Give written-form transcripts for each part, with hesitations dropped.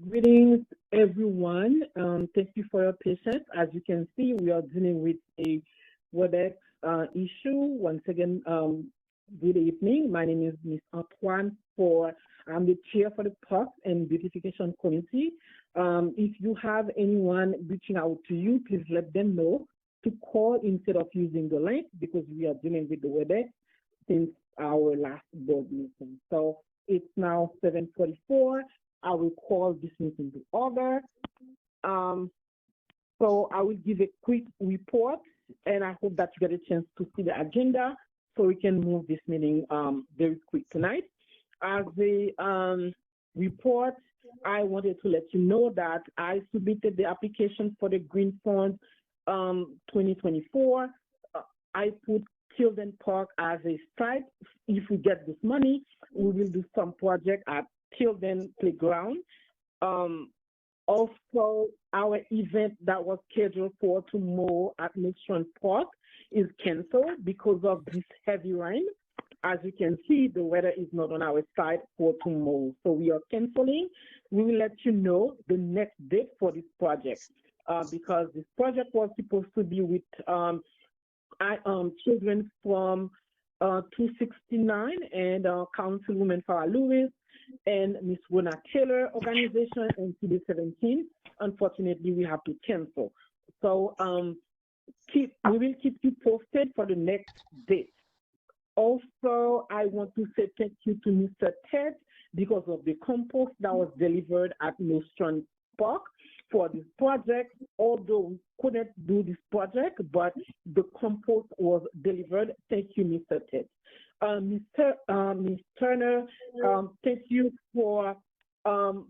Greetings, everyone. Thank you for your patience. As you can see, we are dealing with a WebEx issue. Once again, good evening. My name is Miss Antoine. I'm the chair for the Parks and Beautification Committee. If you have anyone reaching out to you, please let them know to call instead of using the link because we are dealing with the WebEx since our last board meeting. So it's now 7:44. I will call this meeting to order. Um, so I will give a quick report, and I hope that you get a chance to see the agenda so we can move this meeting very quick tonight. As a report, I wanted to let you know that I submitted the application for the Green Fund 2024. I put Tilden Park as a site. If we get this money, we will do some project at Tilden Playground. Um, Also, our event that was scheduled for tomorrow at Mission Park is canceled because of this heavy rain. As you can see, the weather is not on our side for tomorrow. So we are canceling. We will let you know the next date for this project because this project was supposed to be with children from 269 and Councilwoman Farah Lewis and Miss Rona Taylor organization and CD17. Unfortunately, we have to cancel. So we will keep you posted for the next date. Also, I want to say thank you to Mr. Ted because of the compost that was delivered at Nostrum Park for this project. Although we couldn't do this project, but the compost was delivered. Thank you, Mr. Ted. Ms. Turner, thank you for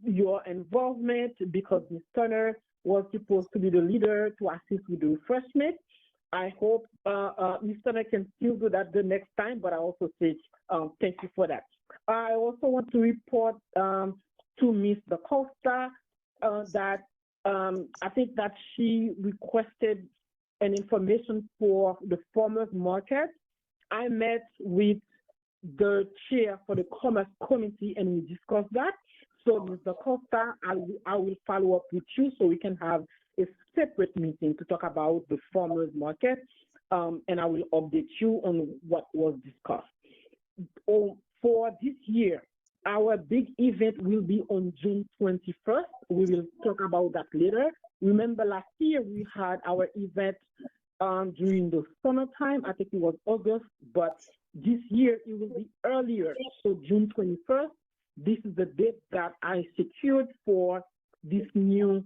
your involvement because Ms. Turner was supposed to be the leader to assist with the refreshment. I hope Ms. Turner can still do that the next time, but I also say thank you for that. I also want to report to Ms. Da Costa that I think that she requested an information for the farmers market. I met with the chair for the Commerce Committee and we discussed that. So, Mr. Costa, I will follow up with you so we can have a separate meeting to talk about the farmers market, and I will update you on what was discussed. For this year, our big event will be on June 21st. We will talk about that later. Remember last year we had our event during the summertime. I think it was August, but this year it will be earlier. So June 21st, this is the date that I secured for this new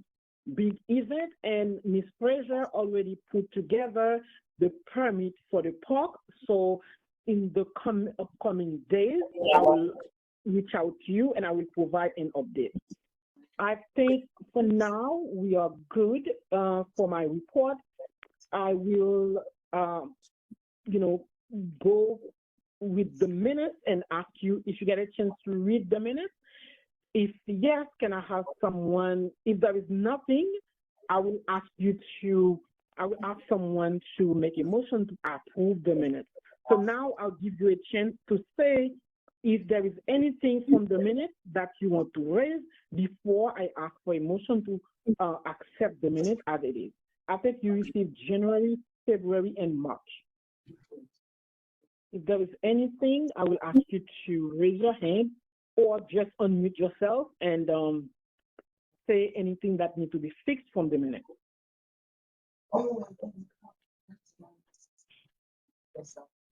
big event, and Ms. Fraser already put together the permit for the park. So in the upcoming days, I will reach out to you and I will provide an update. I think for now we are good for my report. I will, go with the minutes and ask you if you get a chance to read the minutes. If yes, can I have someone? If there is nothing, I will ask someone to make a motion to approve the minutes. So now I'll give you a chance to say if there is anything from the minutes that you want to raise before I ask for a motion to accept the minutes as it is. I think you received January, February, and March. If there is anything, I will ask you to raise your hand or just unmute yourself and say anything that needs to be fixed from the minute.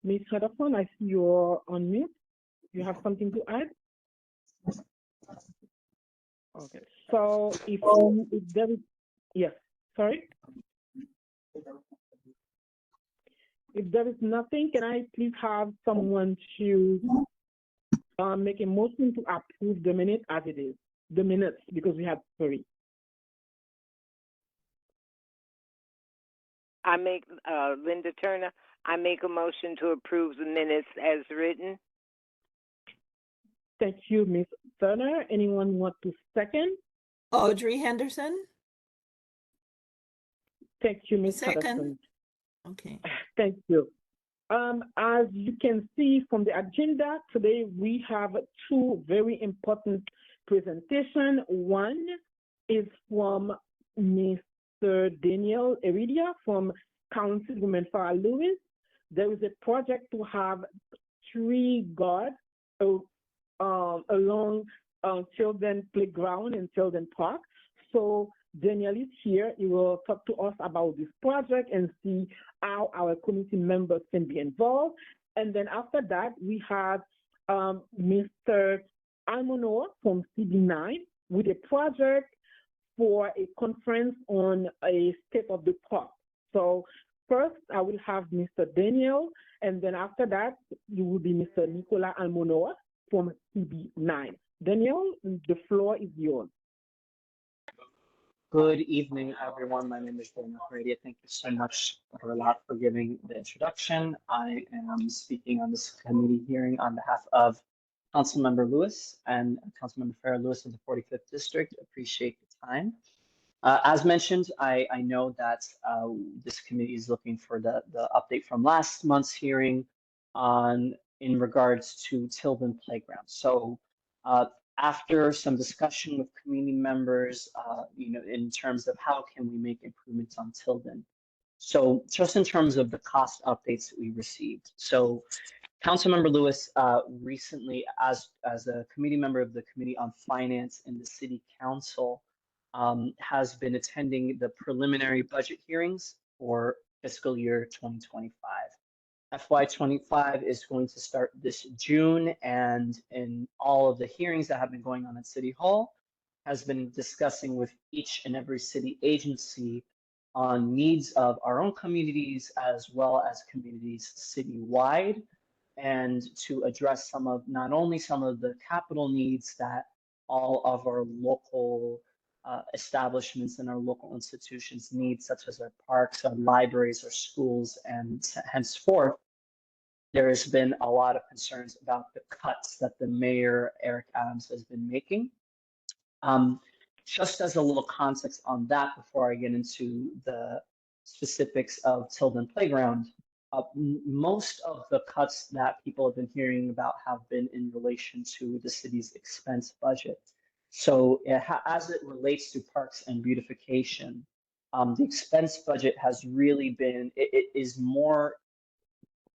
Ms. Hudson, I see you're on mute. You have something to add? Okay, so if there is, yes, sorry? If there is nothing, can I please have someone to make a motion to approve the minute as it is? The minutes, because we have 3. Linda Turner, I make a motion to approve the minutes as written. Thank you, Ms. Turner. Anyone want to second? Audrey Henderson. Thank you, Ms. Second. Hudson. Okay. Thank you. As you can see from the agenda, today we have 2 very important presentation. One is from Mr. Daniel Heredia from Councilwoman Farah Lewis. There is a project to have tree guards along children playground and children park. So Daniel is here. He will talk to us about this project and see how our community members can be involved. And then after that, we have Mr. Almonor from CB9 with a project for a conference on a state of the park. So first, I will have Mr. Daniel, and then after that, you will be Mr. Nicolas Almonor from CB9. Daniel, the floor is yours. Good evening, everyone. My name is Daniel Heredia. Thank you so much for giving the introduction. I am speaking on this committee hearing on behalf of Councilmember Lewis and Councilmember Farah Lewis of the 45th District. Appreciate the time. As mentioned, I know that this committee is looking for the update from last month's hearing in regards to Tilden Playground. So after some discussion with community members, in terms of how can we make improvements on Tilden. So just in terms of the cost updates that we received. So Councilmember Lewis recently, as a committee member of the Committee on Finance in the City Council, has been attending the preliminary budget hearings for fiscal year 2025. FY25 is going to start this June, and in all of the hearings that have been going on at City Hall, has been discussing with each and every city agency on needs of our own communities as well as communities citywide, and to address not only some of the capital needs that all of our local establishments and our local institutions need, such as our parks, our libraries, our schools, and henceforth, there has been a lot of concerns about the cuts that the mayor, Eric Adams, has been making. Just as a little context on that before I get into the specifics of Tilden Playground, most of the cuts that people have been hearing about have been in relation to the city's expense budget. So as it relates to parks and beautification, the expense budget has really been, it is more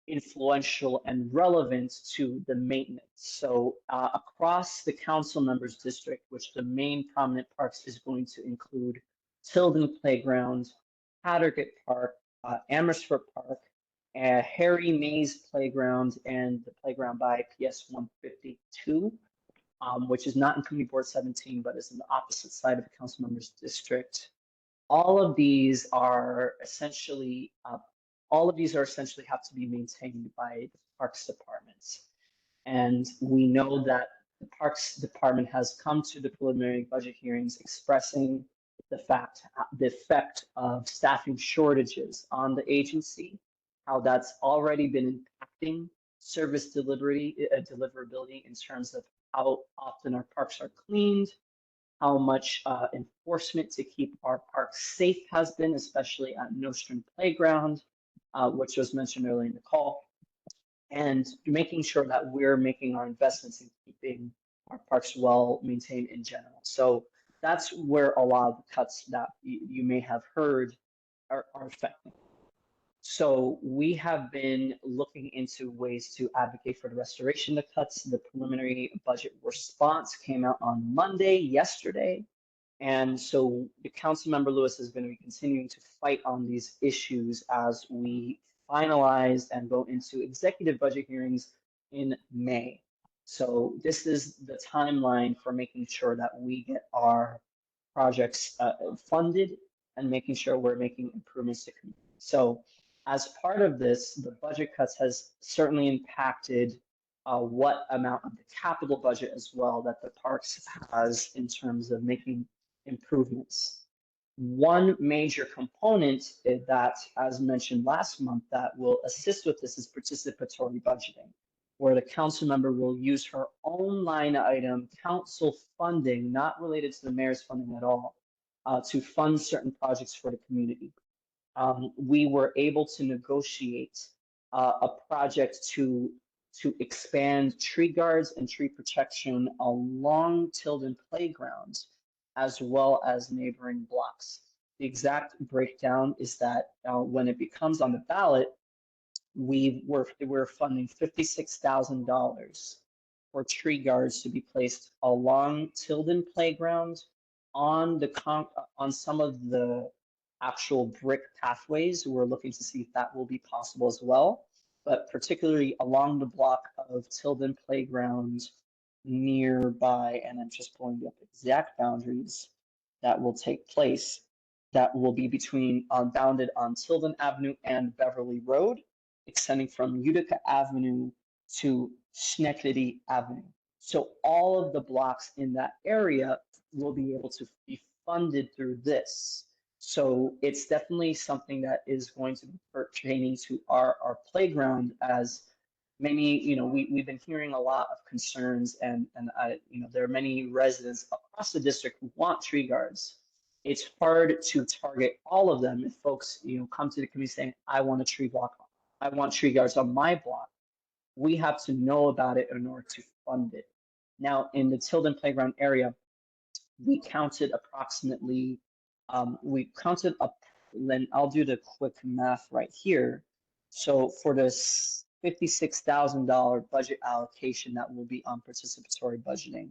influential and relevant to the maintenance. So across the council members district, which the main prominent parks is going to include Tilden Playground, Hattergate Park, Amersfoort Park, Harry Mays Playground, and the playground by PS 152. Which is not in Community Board 17, but is in the opposite side of the council members district. All of these are essentially have to be maintained by the Parks Departments. And we know that the Parks Department has come to the preliminary budget hearings expressing the effect of staffing shortages on the agency, how that's already been impacting service deliverability in terms of how often our parks are cleaned, how much enforcement to keep our parks safe has been, especially at Nostrum Playground, which was mentioned earlier in the call, and making sure that we're making our investments in keeping our parks well maintained in general. So that's where a lot of the cuts that you may have heard are affecting. So we have been looking into ways to advocate for the restoration of cuts. The preliminary budget response came out on Monday, yesterday. And so the Councilmember Lewis is going to be continuing to fight on these issues as we finalize and go into executive budget hearings in May. So this is the timeline for making sure that we get our projects funded and making sure we're making improvements to communities. So as part of this, the budget cuts has certainly impacted what amount of the capital budget as well that the parks has in terms of making improvements. One major component that, as mentioned last month, that will assist with this is participatory budgeting, where the council member will use her own line item council funding, not related to the mayor's funding at all, to fund certain projects for the community. We were able to negotiate a project to to expand tree guards and tree protection along Tilden Playground, as well as neighboring blocks. The exact breakdown is that when it becomes on the ballot, we're funding $56,000 for tree guards to be placed along Tilden Playground on on some of the actual brick pathways. We're looking to see if that will be possible as well, but particularly along the block of Tilden Playground nearby, and I'm just pulling up exact boundaries that will take place. That will be between bounded on Tilden Avenue and Beverly Road, extending from Utica Avenue to Schenectady Avenue. So all of the blocks in that area will be able to be funded through this. So it's definitely something that is going to be pertaining to our playground, as many, we've been hearing a lot of concerns, and there are many residents across the district who want tree guards. It's hard to target all of them if folks, come to the community saying, I want a tree block, I want tree guards on my block. We have to know about it in order to fund it. Now, in the Tilden Playground area, we counted approximately, then I'll do the quick math right here. So for this $56,000 budget allocation that will be on participatory budgeting,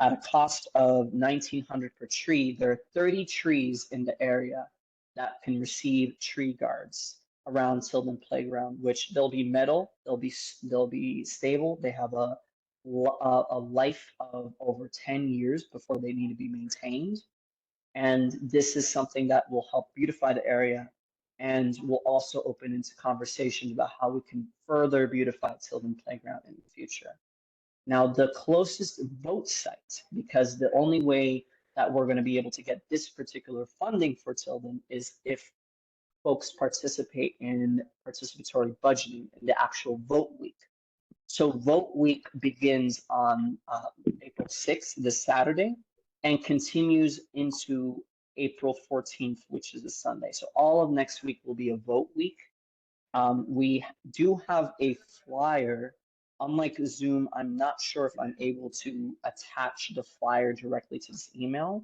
at a cost of $1,900 per tree, there are 30 trees in the area that can receive tree guards around Tilden Playground, which they'll be metal, they'll be stable, they have a life of over 10 years before they need to be maintained. And this is something that will help beautify the area and will also open into conversations about how we can further beautify Tilden Playground in the future. Now, the closest vote site, because the only way that we're going to be able to get this particular funding for Tilden is if folks participate in participatory budgeting in the actual vote week. So vote week begins on April 6th, this Saturday, and continues into April 14th, which is a Sunday. So all of next week will be a vote week. We do have a flyer. Unlike Zoom, I'm not sure if I'm able to attach the flyer directly to this email,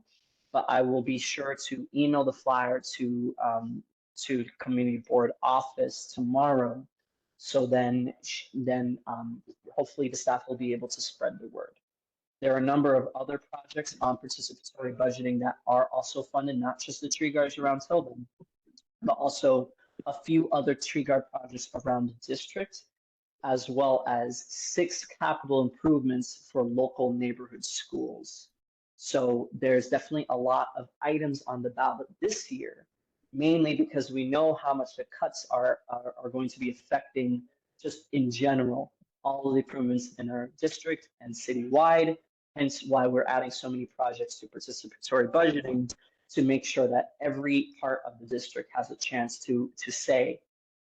but I will be sure to email the flyer to community board office tomorrow. So then hopefully the staff will be able to spread the word. There are a number of other projects on participatory budgeting that are also funded, not just the tree guards around Tilden, but also a few other tree guard projects around the district, as well as 6 capital improvements for local neighborhood schools. So there's definitely a lot of items on the ballot this year, mainly because we know how much the cuts are going to be affecting just in general all of the improvements in our district and citywide, hence why we're adding so many projects to participatory budgeting to make sure that every part of the district has a chance to say,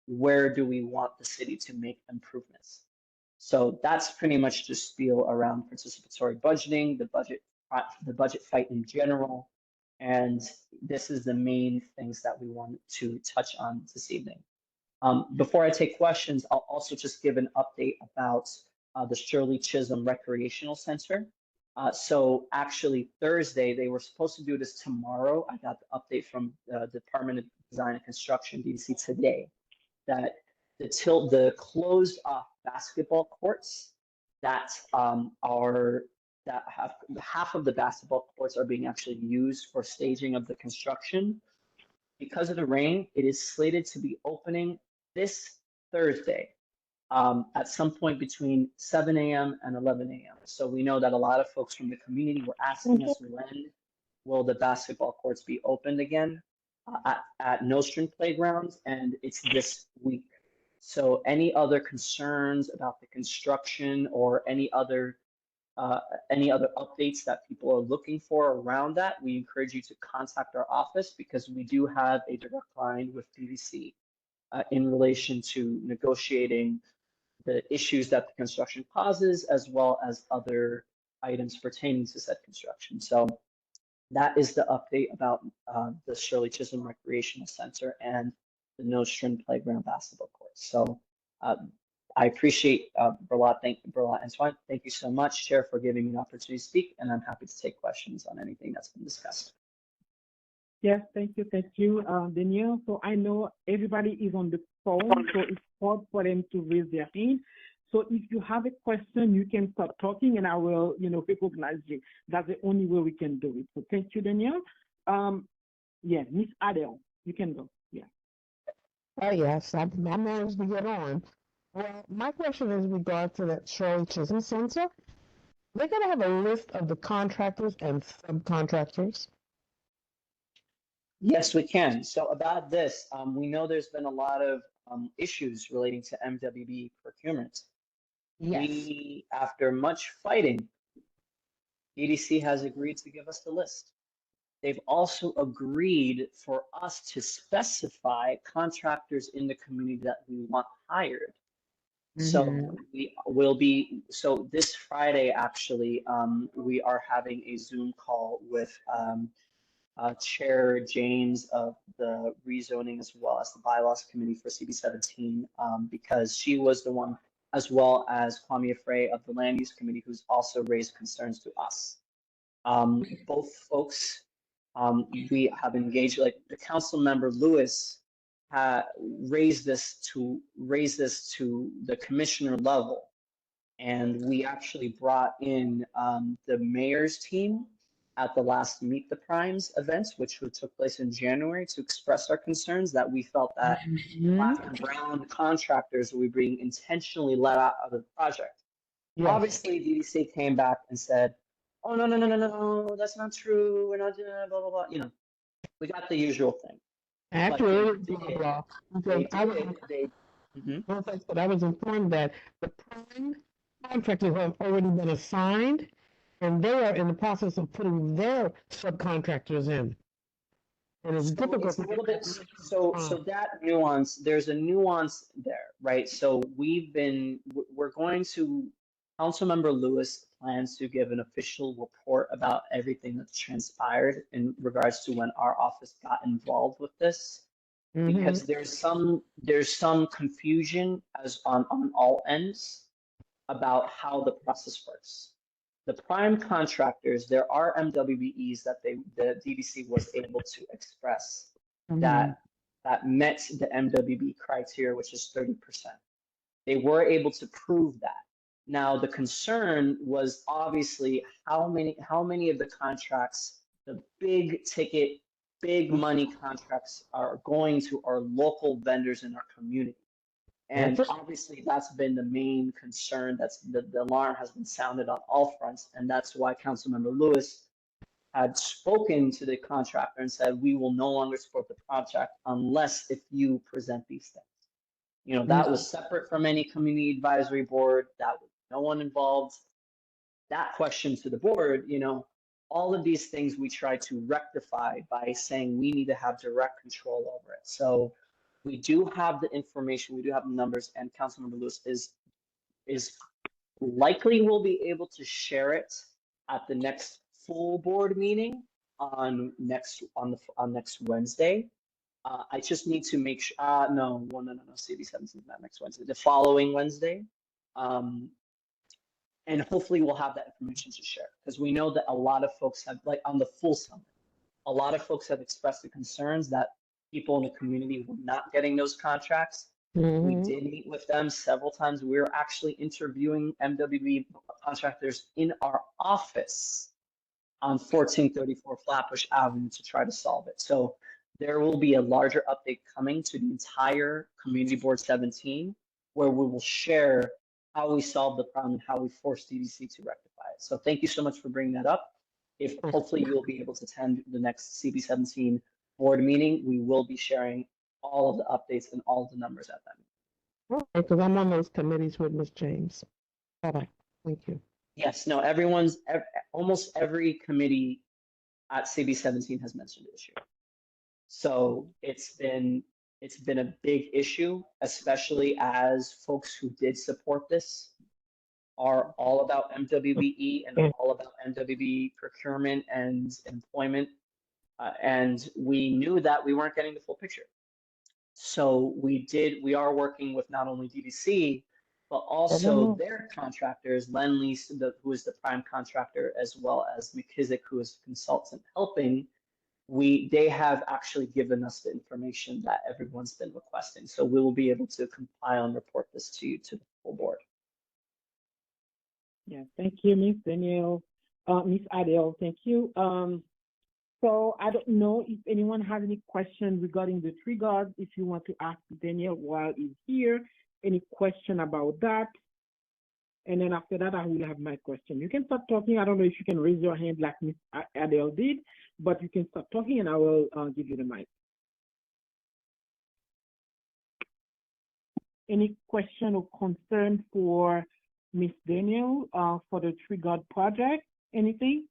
where do we want the city to make improvements? So that's pretty much the spiel around participatory budgeting, the budget fight in general, and this is the main things that we want to touch on this evening. Before I take questions, I'll also just give an update about the Shirley Chisholm Recreational Center. So actually Thursday, they were supposed to do this tomorrow. I got the update from the Department of Design and Construction, DDC, today, that the closed off basketball courts that have half of the basketball courts are being actually used for staging of the construction. Because of the rain, it is slated to be opening this Thursday at some point between 7 a.m. and 11 a.m. So we know that a lot of folks from the community were asking us, when will the basketball courts be opened again at Nostrand Playground, and it's this week. So any other concerns about the construction or any other updates that people are looking for around that, we encourage you to contact our office, because we do have a direct line with DVC in relation to negotiating the issues that the construction causes, as well as other items pertaining to said construction. So that is the update about the Shirley Chisholm Recreational Center and the Nostrand Playground basketball court. So I appreciate Berlat Antoine. Thank you so much, Chair, for giving me an opportunity to speak, and I'm happy to take questions on anything that's been discussed. Yes, thank you, Danielle. So I know everybody is on the phone, so it's hard for them to raise their hand. So if you have a question, you can start talking, and I will, recognize you. That's the only way we can do it. So thank you, Danielle. Yeah, Miss Adele, you can go. Yeah. Oh, yes, I managed to get on. Well, my question is in regard to that Shirley Chisholm Center. They're going to have a list of the contractors and subcontractors. Yes, we can. So about this, we know there's been a lot of issues relating to MWB procurement. Yes. We, after much fighting, EDC has agreed to give us the list. They've also agreed for us to specify contractors in the community that we want hired. So we will be, so this Friday, actually, we are having a Zoom call with Chair James of the rezoning as well as the bylaws committee for CB17, because she was the one, as well as Kwame Afray of the land use committee, who's also raised concerns to us. Both folks, we have engaged, like the council member Lewis raised this to the commissioner level. And we actually brought in the mayor's team at the last Meet the Primes event, which took place in January, to express our concerns that we felt that black and brown contractors were being intentionally let out of the project. Yes. Obviously, DDC came back and said, oh, no, that's not true. We're not doing blah, blah, blah. You know, we got the usual thing. Actually, blah, blah. I was informed that the prime contractors have already been assigned, and they are in the process of putting their subcontractors in. And it's difficult. It's a little bit, so that nuance, there's a nuance there, right? So we're going to, Councilmember Lewis plans to give an official report about everything that's transpired in regards to when our office got involved with this. Because there's some confusion as on all ends about how the process works. The prime contractors, there are MWBEs that the DDC was able to express that met the MWB criteria, which is 30%. They were able to prove that. Now the concern was obviously how many of the contracts, the big ticket, big money contracts, are going to our local vendors in our community. And obviously that's been the main concern. That's the alarm has been sounded on all fronts. And that's why Councilmember Lewis had spoken to the contractor and said, we will no longer support the project unless if you present these things. You know, that was separate from any community advisory board. That was no one involved. That question to the board, you know, all of these things we try to rectify by saying we need to have direct control over it. So we do have the information, we do have the numbers, and Councilmember Lewis is likely will be able to share it at the next full board meeting on next Wednesday. I just need to make sure. No, CB17 is not next Wednesday. The following Wednesday, and hopefully we'll have that information to share, because we know that a lot of folks have, like on the full summit, a lot of folks have expressed the concerns that people in the community were not getting those contracts. We did meet with them several times. We were actually interviewing MWB contractors in our office on 1434 Flatbush Avenue to try to solve it. So there will be a larger update coming to the entire Community Board 17, where we will share how we solved the problem and how we forced DDC to rectify it. So thank you so much for bringing that up. If hopefully you'll be able to attend the next CB17 board meeting, we will be sharing all of the updates and all of the numbers at that meeting. Because I'm on those committees with Ms. James. Bye-bye. Thank you. Yes, no, almost every committee at CB17 has mentioned the issue. So it's been a big issue, especially as folks who did support this are all about MWBE and all about MWB procurement and employment. And we knew that we weren't getting the full picture. So we are working with not only DDC, but I don't also know. their contractors, Lend-Lease, who is the prime contractor, as well as McKissick, who is a consultant helping. They have actually given us the information that everyone's been requesting. So we will be able to compile and report this to you, to the full board. Yeah, thank you, Miss Danielle. Miss Adele, thank you. So I don't know if anyone has any questions regarding the tree guards. If you want to ask Danielle while he's here, any question about that? And then after that, I will have my question. You can start talking. I don't know if you can raise your hand like Miss Adele did, but you can start talking and I will give you the mic. Any question or concern for Miss Danielle for the tree guard project? Anything?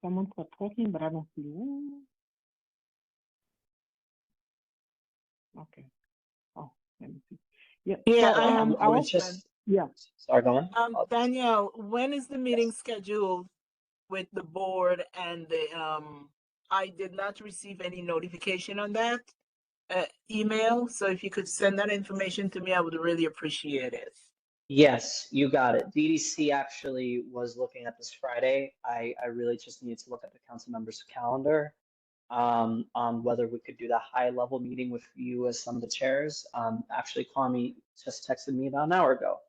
Someone start talking, but I don't see you. Okay. Oh, let me see. Yeah. Yeah, So, I have I our was just, yeah. sorry, go on. Danielle, when is the meeting Yes. scheduled with the board and the I did not receive any notification on that email, so if you could send that information to me, I would really appreciate it. Yes, you got it. DDC actually was looking at this Friday. I really just needed to look at the council members' calendar on whether we could do that high level meeting with you as some of the chairs. Actually, Kwame just texted me about an hour ago.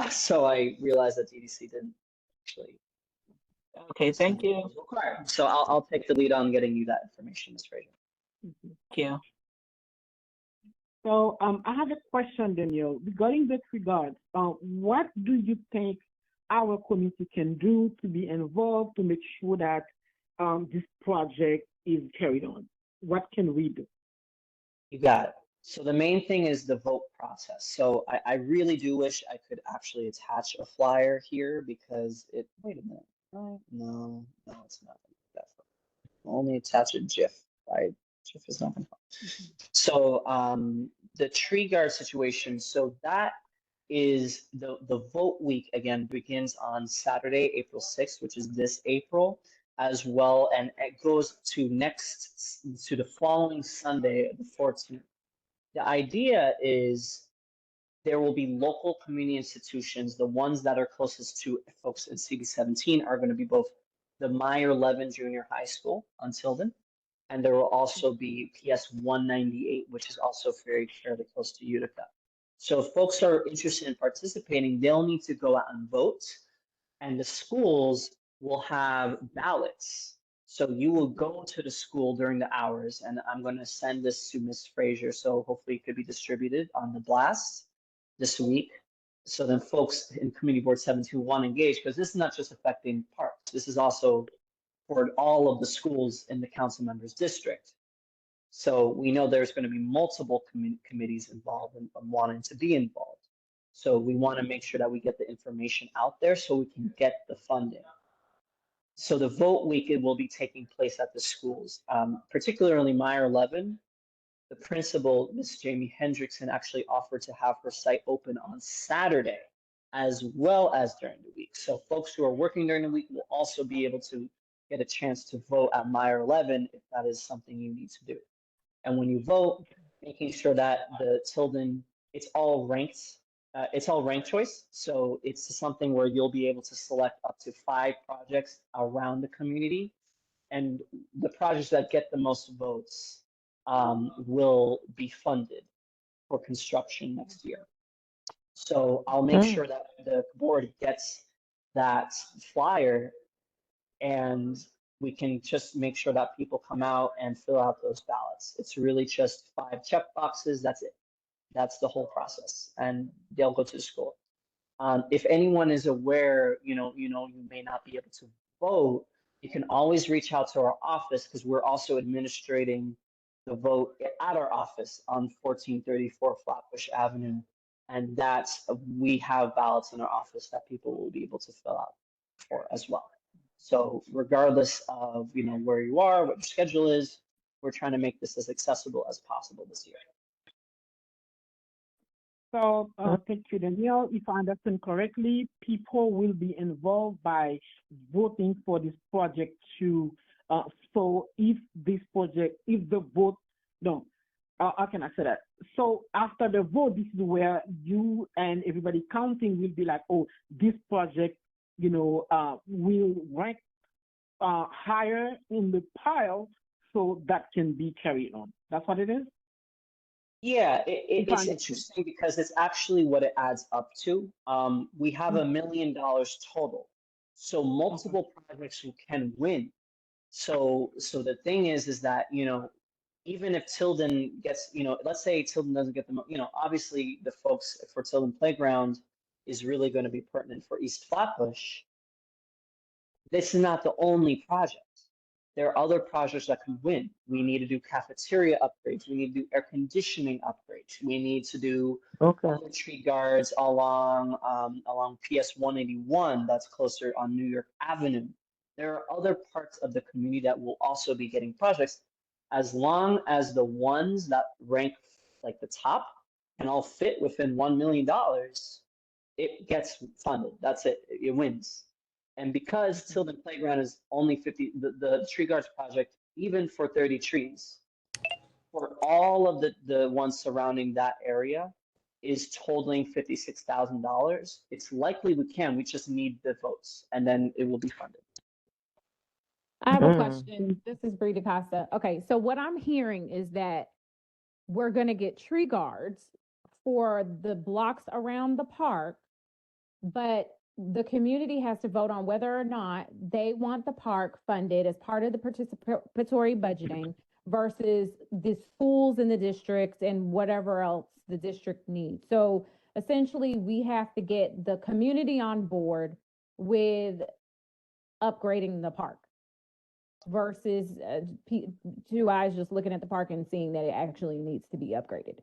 So I realized that DDC didn't actually Okay, send thank what you. was required. So I'll take the lead on getting you that information, Ms. Fraser. Thank you. So I have a question, Danielle, regarding that regard. What do you think our community can do to be involved to make sure that this project is carried on? What can we do? You got it. So the main thing is the vote process. So I really do wish I could actually attach a flyer here because wait a minute. No, it's not. That's only attach a GIF. GIF is not going to. So the tree guard situation. So that is the vote week again begins on Saturday, April 6th, which is this April, as well, and it goes to the following Sunday, the 14th. The idea is there will be local community institutions. The ones that are closest to folks in CB17 are going to be both the Meyer Levin Junior High School on Tilden, and there will also be PS 198, which is also fairly close to Utica. So if folks are interested in participating, they'll need to go out and vote, and the schools will have ballots. So you will go to the school during the hours, and I'm going to send this to Ms. Frazier, so hopefully it could be distributed on the blast this week. So then folks in Community Board 721 engage, because this is not just affecting parks, this is also for all of the schools in the council members district. So we know there's going to be multiple committees involved and wanting to be involved. So we want to make sure that we get the information out there so we can get the funding. So the vote week, it will be taking place at the schools, particularly Meyer Levin. The principal, Ms. Jamie Hendrickson, actually offered to have her site open on Saturday as well as during the week. So folks who are working during the week will also be able to get a chance to vote at Meyer Levin if that is something you need to do. And when you vote, making sure that the Tilden, it's all ranked choice. So it's something where you'll be able to select up to 5 projects around the community. And the projects that get the most votes will be funded for construction next year. So I'll make sure that the board gets that flyer, and we can just make sure that people come out and fill out those ballots. It's really just 5 check boxes. That's it. That's the whole process, and they'll go to the school. If anyone is aware, you may not be able to vote, you can always reach out to our office because we're also administrating the vote at our office on 1434 Flatbush Avenue. And we have ballots in our office that people will be able to fill out for as well. So regardless of, where you are, what your schedule is, we're trying to make this as accessible as possible this year. So thank you, Danielle. If I understand correctly, people will be involved by voting for this project to, so if the how can I say that? So after the vote, this is where you and everybody counting will be like, oh, this project, will rank higher in the pile, so that can be carried on. That's what it is. Yeah, If I it's understand. interesting because it's actually what it adds up to. We have $1 million total, so Okay. multiple projects who can win. So the thing is that, even if Tilden gets, let's say Tilden doesn't get obviously the folks for Tilden Playground is really going to be pertinent for East Flatbush. This is not the only project. There are other projects that can win. We need to do cafeteria upgrades. We need to do air conditioning upgrades. We need to do Okay. other tree guards along PS 181 that's closer on New York Avenue. There are other parts of the community that will also be getting projects, as long as the ones that rank like the top and all fit within $1 million, it gets funded. That's it. It wins. And because Tilden Playground is only 50, the tree guards project, even for 30 trees, for all of the ones surrounding that area, is totaling $56,000. It's likely we just need the votes, and then it will be funded. I have a Mm. question. This is Bree DaCosta. Okay, so what I'm hearing is that we're going to get tree guards for the blocks around the park, but the community has to vote on whether or not they want the park funded as part of the participatory budgeting versus the schools in the districts and whatever else the district needs. So essentially, we have to get the community on board with upgrading the park versus two eyes just looking at the park and seeing that it actually needs to be upgraded.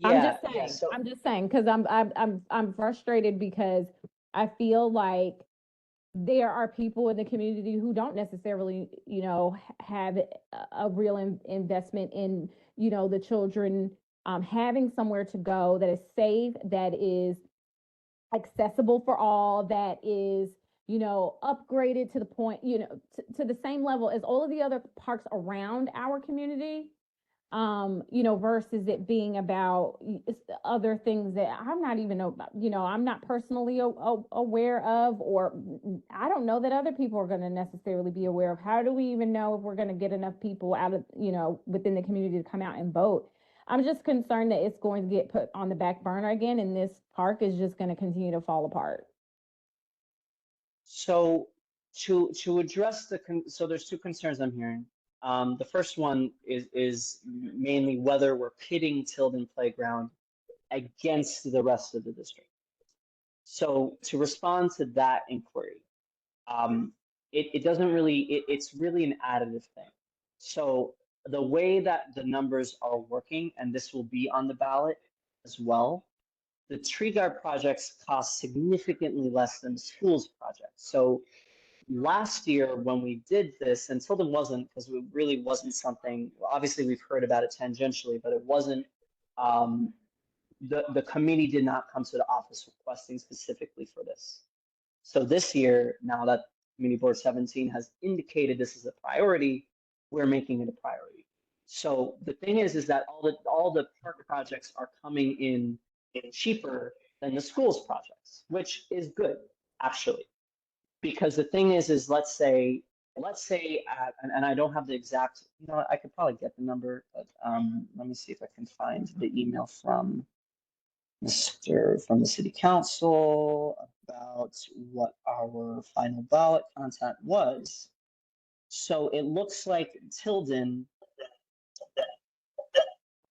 I'm just saying. So I'm just saying because I'm frustrated because I feel like there are people in the community who don't necessarily, have a real investment in, the children having somewhere to go that is safe, that is accessible for all, that is, upgraded to the point, to the same level as all of the other parks around our community. Versus it being about other things that I'm not even, I'm not personally aware of, or I don't know that other people are going to necessarily be aware of. How do we even know if we're going to get enough people out of, within the community to come out and vote? I'm just concerned that it's going to get put on the back burner again, and this park is just going to continue to fall apart. So to address so there's two concerns I'm hearing. The first one is mainly whether we're pitting Tilden Playground against the rest of the district. So to respond to that inquiry, it doesn't really, it's really an additive thing. So the way that the numbers are working, and this will be on the ballot as well, the tree guard projects cost significantly less than the schools projects. So last year when we did this, and Tilden wasn't, because it really wasn't something, obviously we've heard about it tangentially, but it wasn't, the committee did not come to the office requesting specifically for this. So this year, now that Community Board 17 has indicated this is a priority, we're making it a priority. So the thing is that all the park projects are coming in cheaper than the schools projects, which is good, actually. Because the thing is let's say, and I don't have the exact, I could probably get the number, but let me see if I can find the email from the city council about what our final ballot content was. So it looks like Tilden,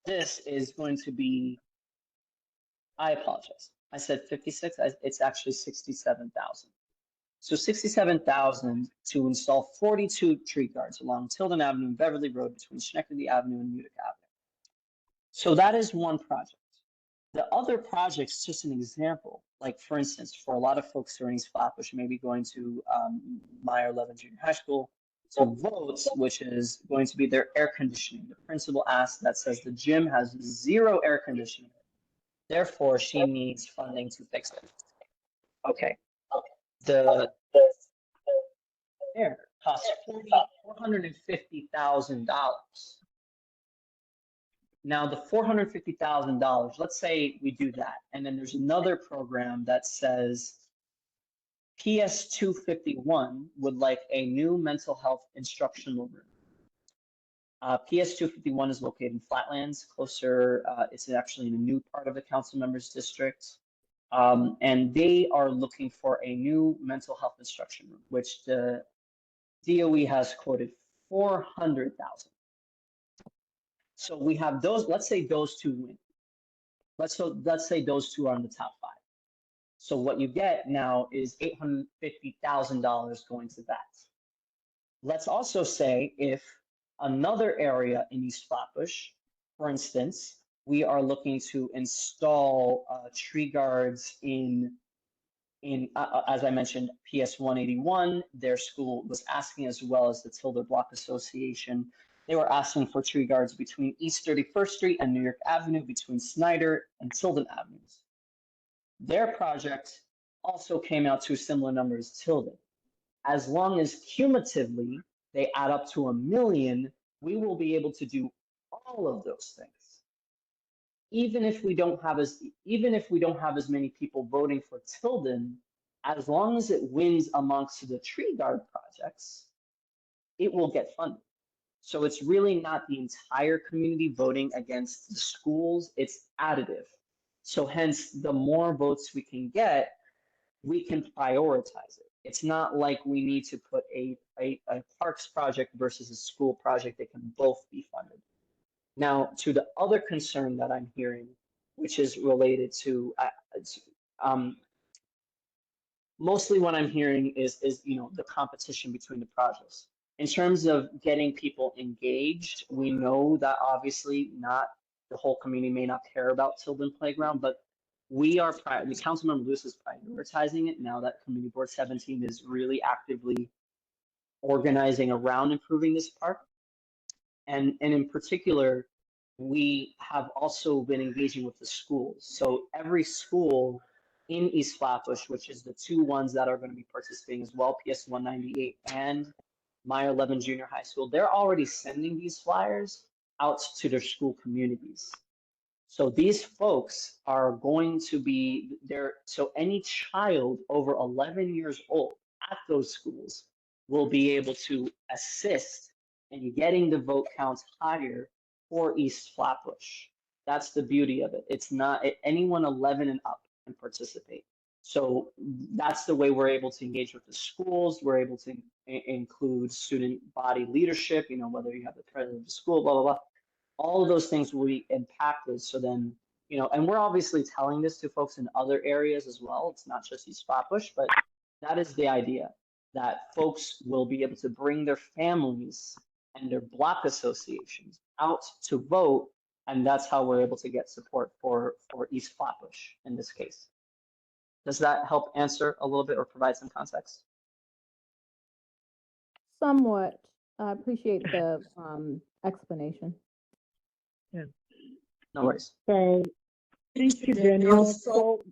this is going to be, I apologize. I said 56, it's actually 67,000. So 67,000 to install 42 tree guards along Tilden Avenue and Beverly Road between Schenectady Avenue and Utica Avenue. So that is one project. The other projects, just an example, like for instance, for a lot of folks who are in East Flatbush, maybe going to Meyer Levin Junior High School, to votes, which is going to be their air conditioning. The principal asked that says the gym has 0 air conditioning. Therefore, she needs funding to fix it. Okay. The air costs $450,000. Now the $450,000, let's say we do that, and then there's another program that says PS 251 would like a new mental health instructional room. PS 251 is located in Flatlands, closer, it's actually in a new part of the council members district. And they are looking for a new mental health instruction room, which the DOE has quoted 400,000. So we have those, let's say those two win. Let's say those two are in the top 5. So what you get now is $850,000 going to that. Let's also say if another area in East Flatbush, for instance, we are looking to install tree guards in as I mentioned, PS 181, their school was asking, as well as the Tilden Block Association, they were asking for tree guards between East 31st Street and New York Avenue, between Snyder and Tilden Avenues. Their project also came out to a similar number as Tilden. As long as cumulatively they add up to $1 million, we will be able to do all of those things. Even if we don't have as many people voting for Tilden, as long as it wins amongst the tree guard projects, it will get funded. So it's really not the entire community voting against the schools, it's additive. So hence, the more votes we can get, we can prioritize it. It's not like we need to put a parks project versus a school project that can both be funded. Now, to the other concern that I'm hearing, which is related to, mostly what I'm hearing is the competition between the projects. In terms of getting people engaged, we know that obviously not the whole community may not care about Tilden Playground, but the Councilmember Lewis is prioritizing it now that Community Board 17 is really actively organizing around improving this park. And in particular, we have also been engaging with the schools. So every school in East Flatbush, which is the two ones that are going to be participating as well, PS 198 and Meyer 11 Junior High School, they're already sending these flyers out to their school communities. So these folks are going to be there. So any child over 11 years old at those schools will be able to assist in getting the vote counts higher for East Flatbush. That's the beauty of it. It's not anyone 11 and up can participate. So that's the way we're able to engage with the schools. We're able to include student body leadership, whether you have the president of the school, blah, blah, blah. All of those things will be impacted. So then, and we're obviously telling this to folks in other areas as well. It's not just East Flatbush, but that is the idea, that folks will be able to bring their families and their block associations out to vote. And that's how we're able to get support for East Flatbush in this case. Does that help answer a little bit or provide some context? Somewhat. I appreciate the explanation. Yeah. No worries. So, thank you, Daniel. So,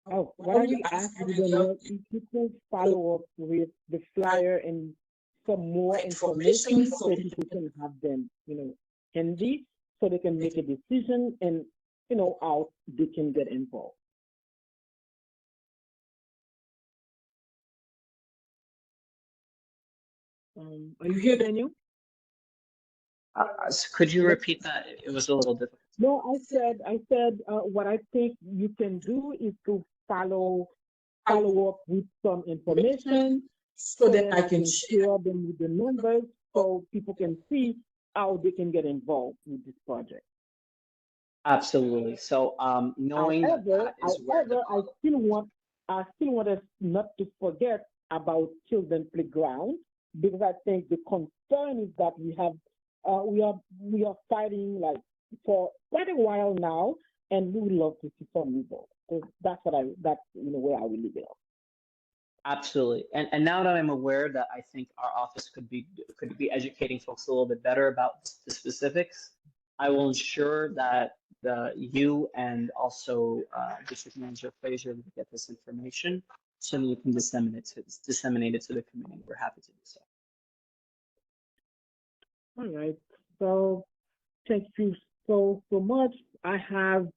what are you asking, Daniel? If you could follow up with the flyer and some more information so people can have them, handy, so they can make a decision and, how they can get involved. Are you here, Daniel? Could you repeat that? It was a little difficult. No, I said, what I think you can do is to follow up with some information so that I can share them with the members so people can see how they can get involved with this project. Absolutely. So, knowing However, that is where the I still want us not to forget about children's playground, because I think the concern is that we are fighting like for quite a while now, and we would love to see some results. So that's where I will leave it off. Absolutely. And now that I'm aware that I think our office could be educating folks a little bit better about the specifics, I will ensure that you and also District Manager Frazier will get this information so that you can disseminate it to the community. We're happy to do so. All right. So Thank you so much. I have,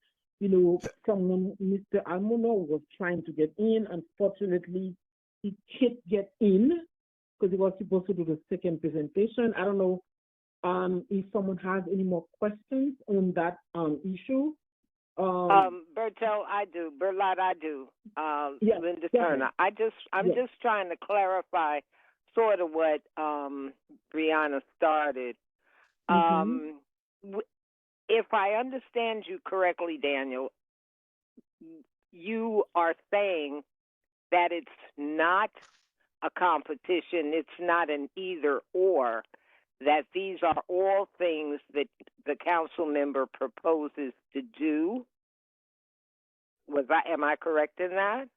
someone, Mr. Almono was trying to get in. Unfortunately, he can't get in because he was supposed to do the second presentation. I don't know if someone has any more questions on that issue. Berto, I do. Berlot, I do. Yeah, Linda go ahead. Turner. I'm Yeah. just trying to clarify sort of what Brianna started. Mhm. If I understand you correctly, Daniel, you are saying that it's not a competition, it's not an either or, that these are all things that the council member proposes to do. Am I correct in that?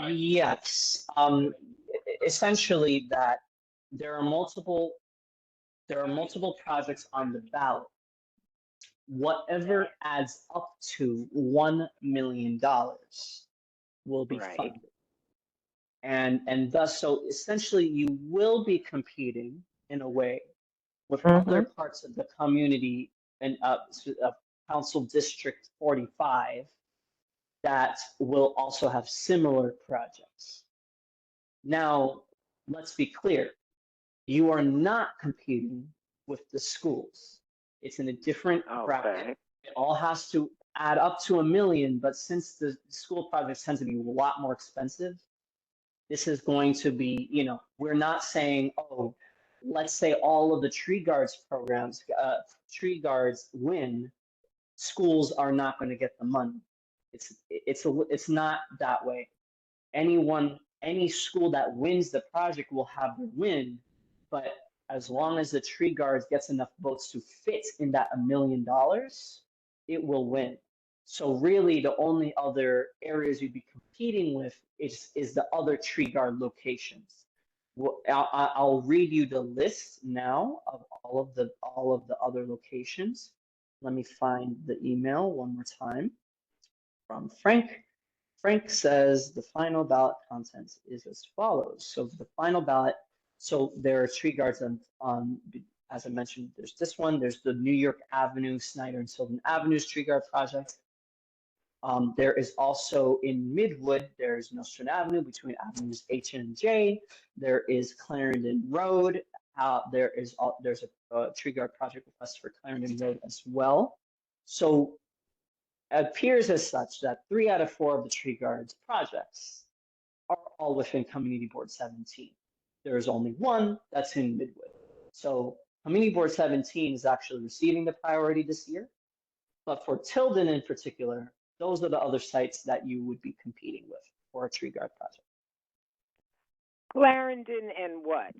Yes. Essentially that there are multiple projects on the ballot. Whatever adds up to $1 million will be Right. funded. And thus, so essentially you will be competing in a way with other parts of the community and Council District 45 that will also have similar projects. Now, let's be clear, you are not competing with the schools. It's in a different bracket. It all has to add up to $1 million, but since the school projects tend to be a lot more expensive, this is going to be, we're not saying, oh, let's say all of the tree guards programs, tree guards win, schools are not going to get the money. It's not that way. Any school that wins the project will have the win, but as long as the tree guards gets enough votes to fit in that $1 million, it will win. So really the only other areas you'd be competing with is the other tree guard locations. Well, I'll read you the list now of all of the other locations. Let me find the email one more time from Frank. Frank says the final ballot content is as follows. So the final ballot, so there are tree guards on as I mentioned, there's this one, there's the New York Avenue, Snyder and Sylvan Avenues tree guard project. There is also in Midwood, there's Nostrand Avenue between Avenues H and J. There is Clarendon Road. There's a tree guard project request for Clarendon Road as well. So it appears as such that 3 out of 4 of the tree guards projects are all within Community Board 17. There is only one that's in Midwood. So Community Board 17 is actually receiving the priority this year. But for Tilden in particular, those are the other sites that you would be competing with for a tree guard project. Clarendon and what?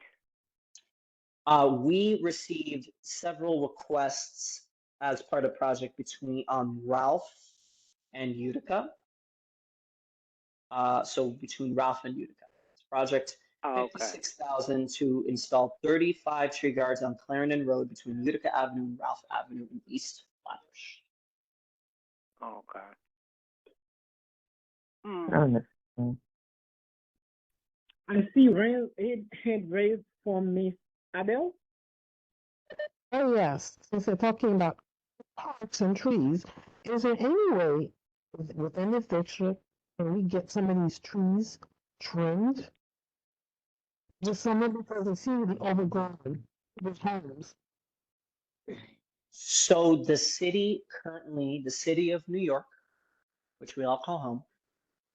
We received several requests as part of project between Ralph and Utica. So between Ralph and Utica. Project 56,000 to install 35 tree guards on Clarendon Road between Utica Avenue and Ralph Avenue in East Flatbush. Okay. I see hand raised from Miss Adele. Oh yes, since they're talking about parks and trees, is there any way within this district can we get some of these trees trimmed? Just some of because they seem to be overgrown with homes. So the city of New York, which we all call home,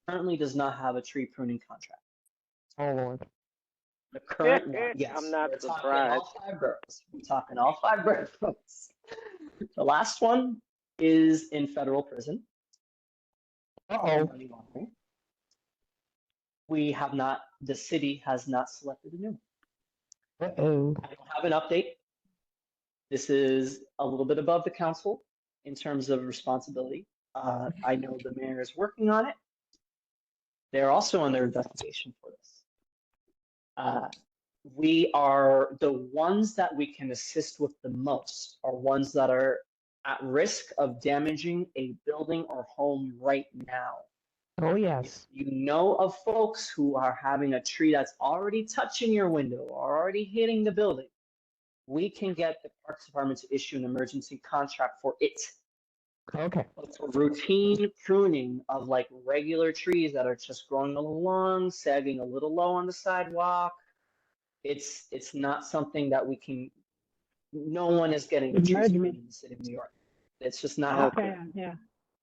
currently does not have a tree pruning contract. Oh Lord. The current one, yes. I'm not we're surprised. Talking all 5 boroughs. We're talking all 5 boroughs. The last one is in federal prison. We have not, the city has not selected a new one. I don't have an update. This is a little bit above the council in terms of responsibility. I know the mayor is working on it. They're also under investigation for this. The ones that we can assist with the most are ones that are at risk of damaging a building or home right now. Oh yes. If you know of folks who are having a tree that's already touching your window, or already hitting the building, we can get the Parks Department to issue an emergency contract for it. Okay. But for routine pruning of like regular trees that are just growing along, sagging a little low on the sidewalk, it's not something that we can. No one is getting the trees pruned in the city of New York. It's just not happening. Okay, yeah.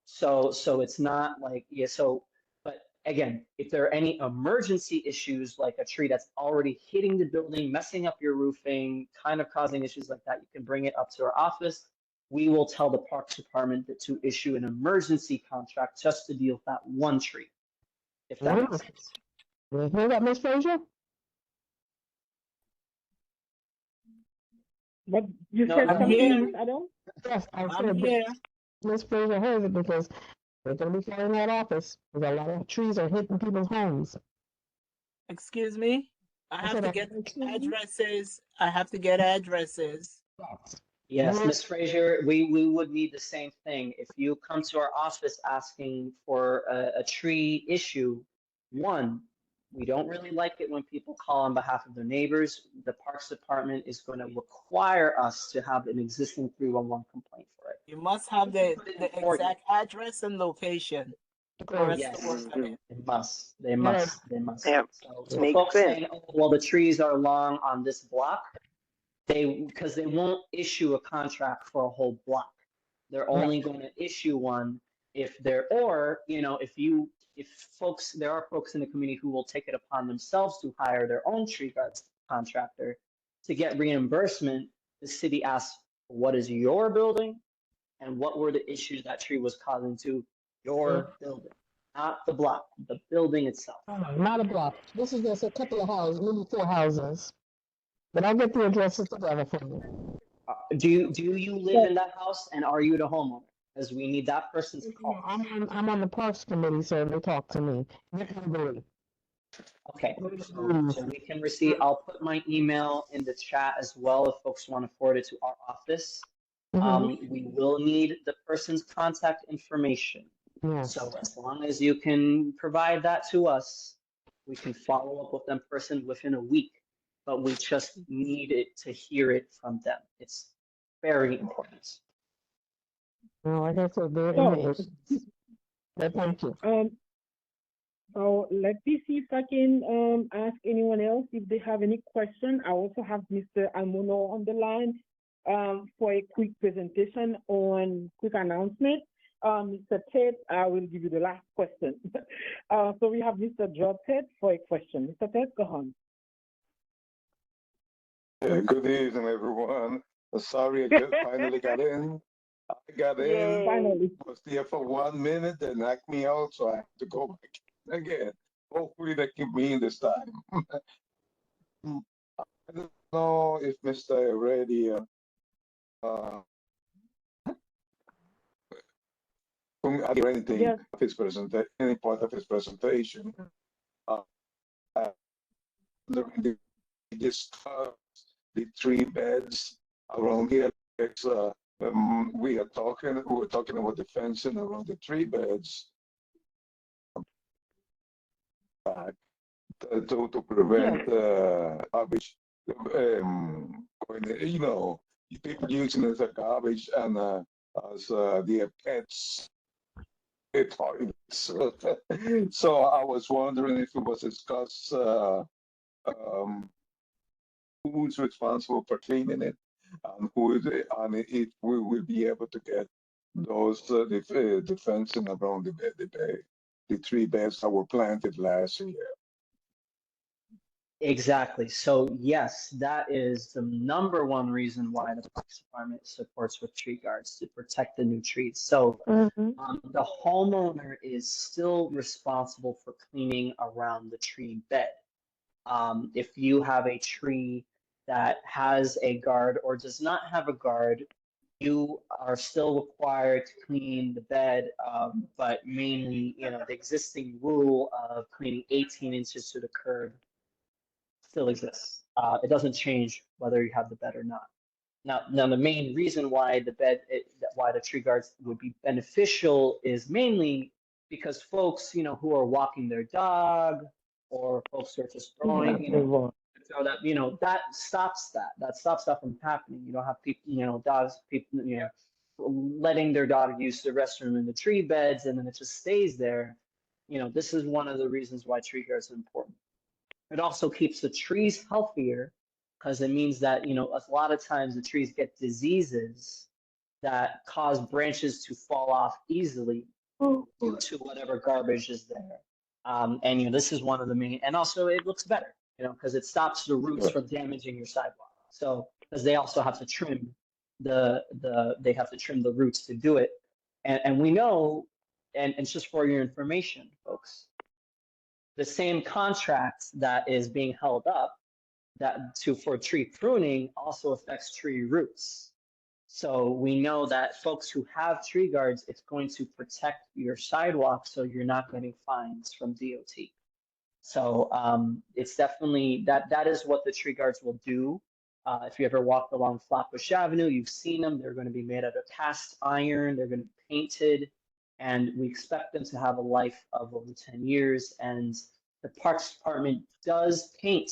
So it's not like, yeah, so, but again, if there are any emergency issues, like a tree that's already hitting the building, messing up your roofing, kind of causing issues like that, you can bring it up to our office. We will tell the Parks Department to issue an emergency contract just to deal with that one tree, if that makes sense. You hear that, Ms. Frazier? But you No, said I'm something, here. Ms. Adam? Yes, I I'm said here. Ms. Frazier heard it because they're going to be calling that office because a lot of trees are hitting people's homes. Excuse me? I have said to I get heard you. addresses. I have to get addresses. Yes, Mhm. Ms. Frazier, we would need the same thing. If you come to our office asking for a tree issue, one, we don't really like it when people call on behalf of their neighbors. The Parks Department is going to require us to have an existing 311 complaint for it. You must have the Important. exact address and location for us Yes, to work on it. they must. They Right. must. They must. Yeah, So makes folks sense. saying, oh, well, the trees are long on this block, because they won't issue a contract for a whole block. They're only going to issue one if they're, or, you know, if folks, there are folks in the community who will take it upon themselves to hire their own tree guards contractor to get reimbursement. The city asks, what is your building and what were the issues that tree was causing to your building, not the block, the building itself. Not a block. This is just a couple of houses, maybe 4 houses. But I'll get the addresses together for you. Do you live in that house and are you the homeowner? Because we need that person's call. I'm on the Parks Committee, so they talk to me. Okay, so we can receive, I'll put my email in the chat as well if folks want to forward it to our office. We will need the person's contact information. Yes. So as long as you can provide that to us, we can follow up with them person within a week. But we just need it to hear it from them. It's very important. Well, like I said, they're So, in the issues. But thank you. So let me see if I can ask anyone else if they have any question. I also have Mr. Almono on the line for a quick presentation on quick announcement. Mr. Ted, I will give you the last question. So we have Mr. George Ted for a question. Mr. Ted, go on. Good evening, everyone. Sorry, I finally got in. I got in, Finally. was there for 1 minute, then knocked me out, so I have to go back in again. Hopefully they keep me in this time. I don't know if Mr. already anything Yes. of his presentation, any part of his presentation. We discussed the 3 beds around here. We were talking about the fencing around the 3 beds to prevent garbage going, people using it as a garbage and as their pets. So I was wondering if it was discussed who's responsible for cleaning it, and if we will be able to get those the fencing around the 3 beds that were planted last year. Exactly. So yes, that is the #1 reason why the Parks Department supports with tree guards, to protect the new trees. So the homeowner is still responsible for cleaning around the tree bed. If you have a tree that has a guard or does not have a guard, you are still required to clean the bed, but mainly, the existing rule of cleaning 18 inches to the curb still exists. It doesn't change whether you have the bed or not. Now the main reason why why the tree guards would be beneficial is mainly because folks, who are walking their dog, or folks who are just throwing, throw that, that stops that. That stops that from happening. You don't have people, dogs, people, letting their dog use the restroom in the tree beds and then it just stays there. This is one of the reasons why tree guards are important. It also keeps the trees healthier because it means that, a lot of times the trees get diseases that cause branches to fall off easily due to whatever garbage is there. And this is one of the main, and also it looks better, because it stops the roots from damaging your sidewalk. So, because they also have to trim they have to trim the roots to do it. And we know, and it's just for your information, folks, the same contract that is being held up for tree pruning also affects tree roots. So we know that folks who have tree guards, it's going to protect your sidewalk so you're not getting fines from DOT. So it's definitely, that is what the tree guards will do. If you ever walked along Flatbush Avenue, you've seen them. They're going to be made out of cast iron. They're going to be painted. And we expect them to have a life of over 10 years. And the Parks Department does paint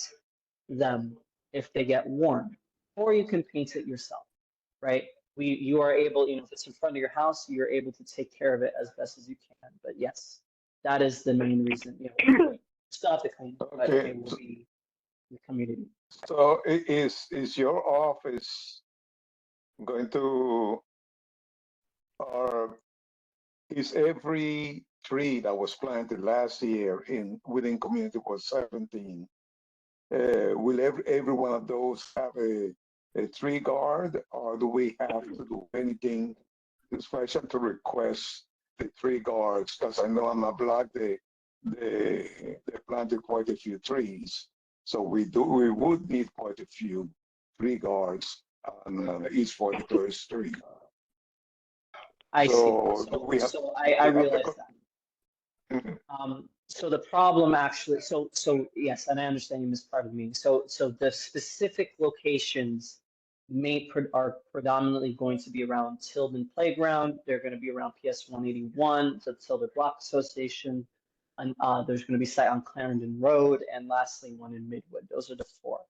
them if they get worn, or you can paint it yourself, right? You are able, if it's in front of your house, you're able to take care of it as best as you can. But yes, that is the main reason. Still have to clean, but it will be the community. So is your office going to, or is every tree that was planted last year within community was 17? Will every one of those have a tree guard, or do we have to do anything special to request the tree guards? Because I know on my block they planted quite a few trees, so we would need quite a few tree guards on East 43rd Street. I see. So I realize that. So the problem actually, so yes, and I understand you missed part of the meeting. So the specific locations are predominantly going to be around Tilden Playground. They're going to be around PS 181, the Tilden Block Association, and there's going to be site on Clarendon Road, and lastly one in Midwood. Those are the four.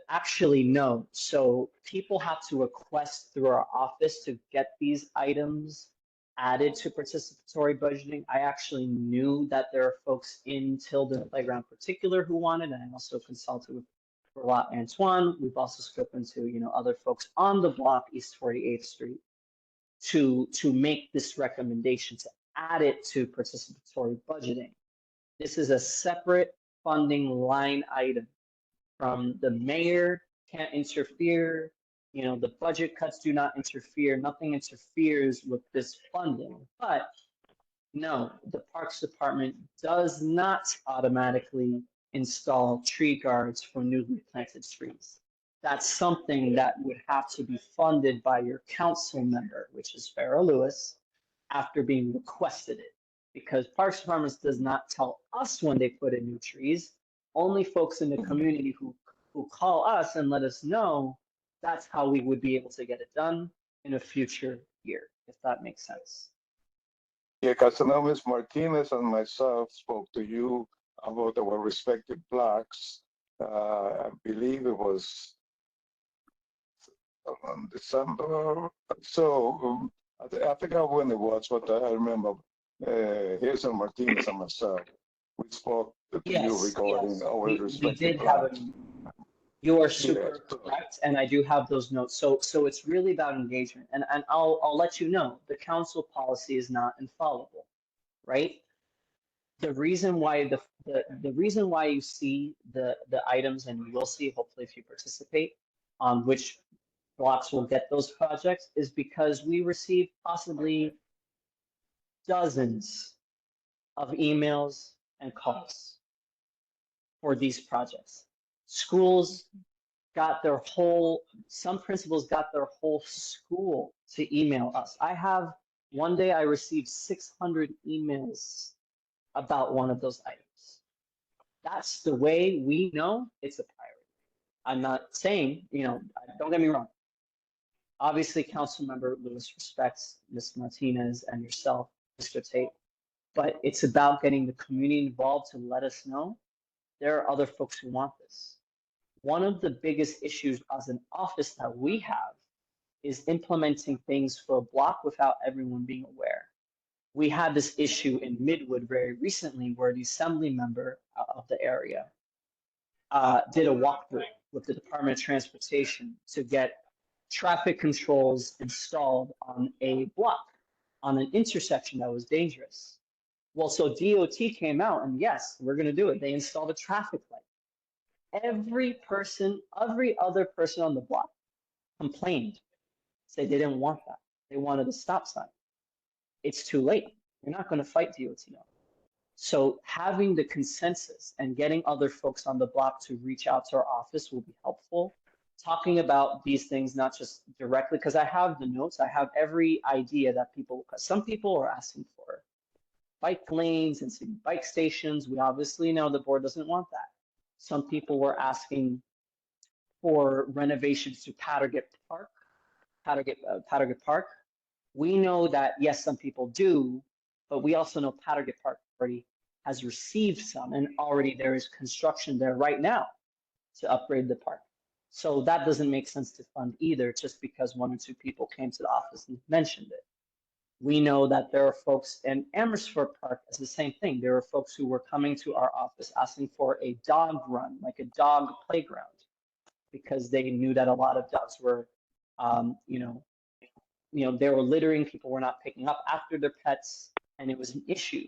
Actually no. So people have to request through our office to get these items added to participatory budgeting. I actually knew that there are folks in Tilden Playground in particular who wanted, and I also consulted with Antoine. We've also spoken to other folks on the block, East 48th Street, to make this recommendation to add it to participatory budgeting. This is a separate funding line item from the mayor. Can't interfere. The budget cuts do not interfere. Nothing interferes with this funding. But no, the Parks Department does not automatically install tree guards for newly planted trees. That's something that would have to be funded by your council member, which is Farrah Lewis, after being requested it. Because Parks Department does not tell us when they put in new trees. Only folks in the community who call us and let us know. That's how we would be able to get it done in a future year, if that makes sense. Yeah, Casanova Martinez and myself spoke to you about our respective blocks. I believe it was December. So I forgot when it was, but I remember Hazel Martinez and myself. We spoke to you regarding our respective blocks. You are super correct, and I do have those notes. So it's really about engagement, and I'll let you know the council policy is not infallible, right? The reason why the reason why you see the items, and you will see hopefully if you participate, on which blocks will get those projects, is because we receive possibly dozens of emails and calls for these projects. Schools got some principals got their whole school to email us. One day I received 600 emails about one of those items. That's the way we know it's a priority. I'm not saying, don't get me wrong. Obviously, Councilmember Lewis respects Ms. Martinez and yourself, Mr. Tate, but it's about getting the community involved to let us know there are other folks who want this. One of the biggest issues as an office that we have is implementing things for a block without everyone being aware. We had this issue in Midwood very recently where the assembly member of the area did a walkthrough with the Department of Transportation to get traffic controls installed on a block, on an intersection that was dangerous. Well, so DOT came out and yes, we're going to do it. They installed a traffic light. Every other person on the block complained, said they didn't want that. They wanted a stop sign. It's too late. You're not going to fight DOT now. So having the consensus and getting other folks on the block to reach out to our office will be helpful. Talking about these things, not just directly, because I have the notes, I have every idea that people, because some people are asking for bike lanes and city bike stations. We obviously know the board doesn't want that. Some people were asking for renovations to Pattergate Park. We know that, yes, some people do, but we also know Pattergate Park already has received some, and already there is construction there right now to upgrade the park. So that doesn't make sense to fund either, just because one or two people came to the office and mentioned it. We know that there are folks in Amersfoort Park, it's the same thing. There are folks who were coming to our office asking for a dog run, like a dog playground, because they knew that a lot of dogs were, they were littering, people were not picking up after their pets, and it was an issue.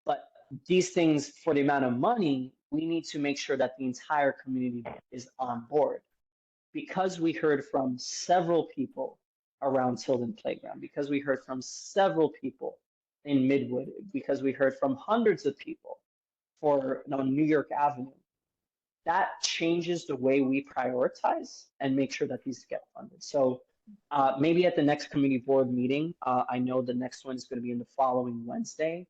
But these things, for the amount of money, we need to make sure that the entire community is on board. Because we heard from several people around Tilden Playground, because we heard from several people in Midwood, because we heard from hundreds of people for New York Avenue, that changes the way we prioritize and make sure that these get funded. So maybe at the next community board meeting, I know the next one is going to be in the following Wednesday.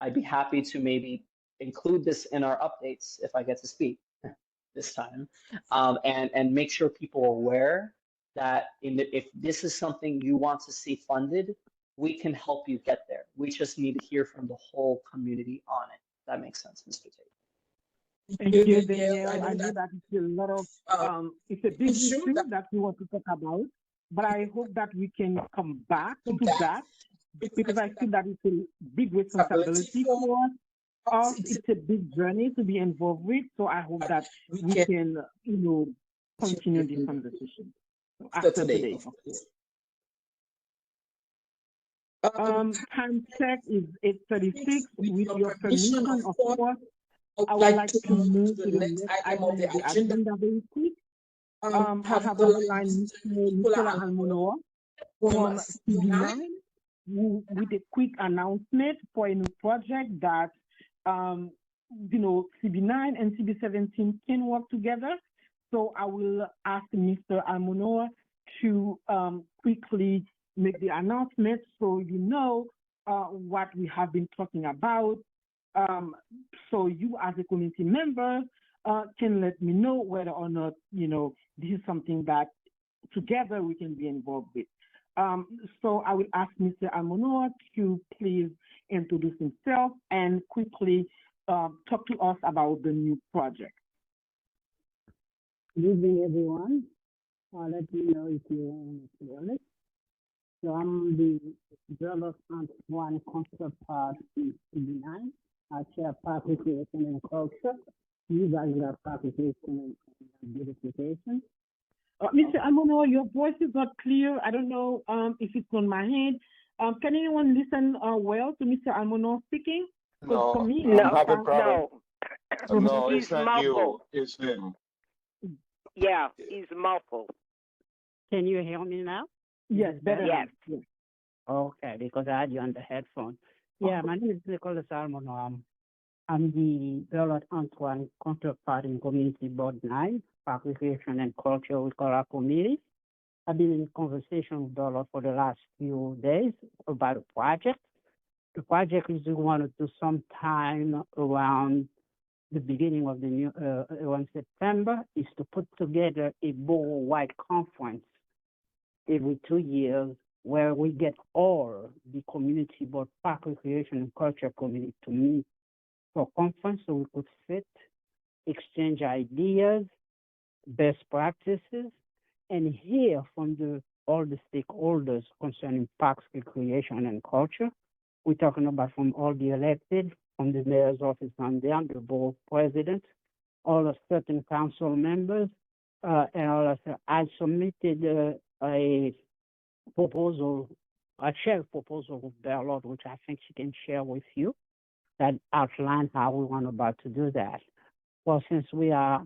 I'd be happy to maybe include this in our updates if I get to speak this time, and make sure people are aware that if this is something you want to see funded, we can help you get there. We just need to hear from the whole community on it. That makes sense, Mr. Tate. Thank you, Danielle. I know that it's a lot of, it's a big issue that we want to talk about, but I hope that we can come back to that, because I feel that it's a big responsibility for us. It's a big journey to be involved with, so I hope that we can, continue this conversation after today. Time check is 8:36. With your permission, of course, I would like to move to the next item of the agenda very quick. I have on the line Mr. Almonor from CB9 with a quick announcement for a new project that CB9 and CB17 can work together. So I will ask Mr. Almonor to quickly make the announcement so you know what we have been talking about. So you as a community member can let me know whether or not, this is something that together we can be involved with. So I will ask Mr. Almonor to please introduce himself and quickly talk to us about the new project. Good evening, everyone. Let me know if you want to hear it. So I'm the development one counterpart in CB9. I chair park recreation and culture. You guys are park recreation and beautification. Mr. Almonor, your voice is not clear. I don't know if it's on my hand. Can anyone listen well to Mr. Almonor speaking? No, for me, I'm having problems. No. No, He's it's not muffled. you, it's him. Yeah, he's muffled. Can you hear me now? Yes, better. Yes. Yes. Okay, because I had you on the headphone. Yeah, my name is Nicholas Almonor. I'm the Bernard Antoine counterpart in Community Board 9, Park Recreation and Culture, we call our committee. I've been in conversation with Dorla for the last few days about the project. The project is we want to do sometime around the beginning of the new, around September, is to put together a board-wide conference every 2 years where we get all the community board, park recreation and culture committee to meet for conference so we could sit exchange ideas, best practices, and hear from all the stakeholders concerning parks, recreation, and culture. We're talking about from all the elected, from the mayor's office on down, the board president, all the certain council members, and all of that. I submitted a proposal, a shared proposal with Bellot, which I think she can share with you, that outlines how we want about to do that. Well, since we are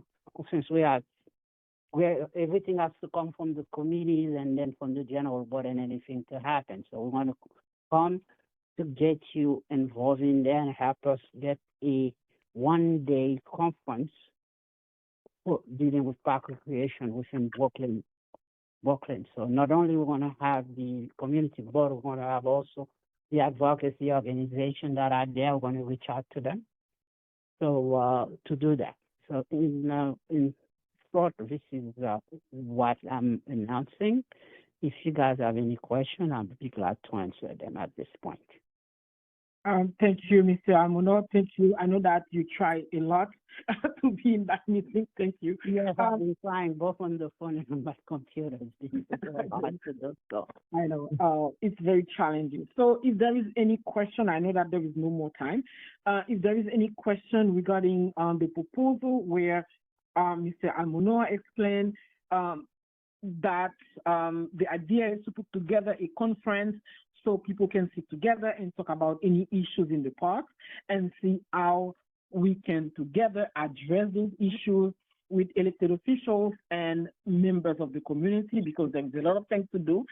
where everything has to come from the committees and then from the general board and anything to happen. So we want to come to get you involved in there and help us get a one-day conference for dealing with park recreation within Brooklyn. So not only we want to have the community board, we're going to have also the advocacy organization that are there. We're going to reach out to them. So to do that. So in short, this is what I'm announcing. If you guys have any questions, I'll be glad to answer them at this point. Thank you, Mr. Almono. Thank you. I know that you try a lot to be in that meeting. Thank you. Yes, I've been trying both on the phone and on my computer. I know. It's very challenging. So if there is any question, I know that there is no more time. If there is any question regarding the proposal where Mr. Almono explained that the idea is to put together a conference so people can sit together and talk about any issues in the park and see how we can together address those issues with elected officials and members of the community, because there's a lot of things to do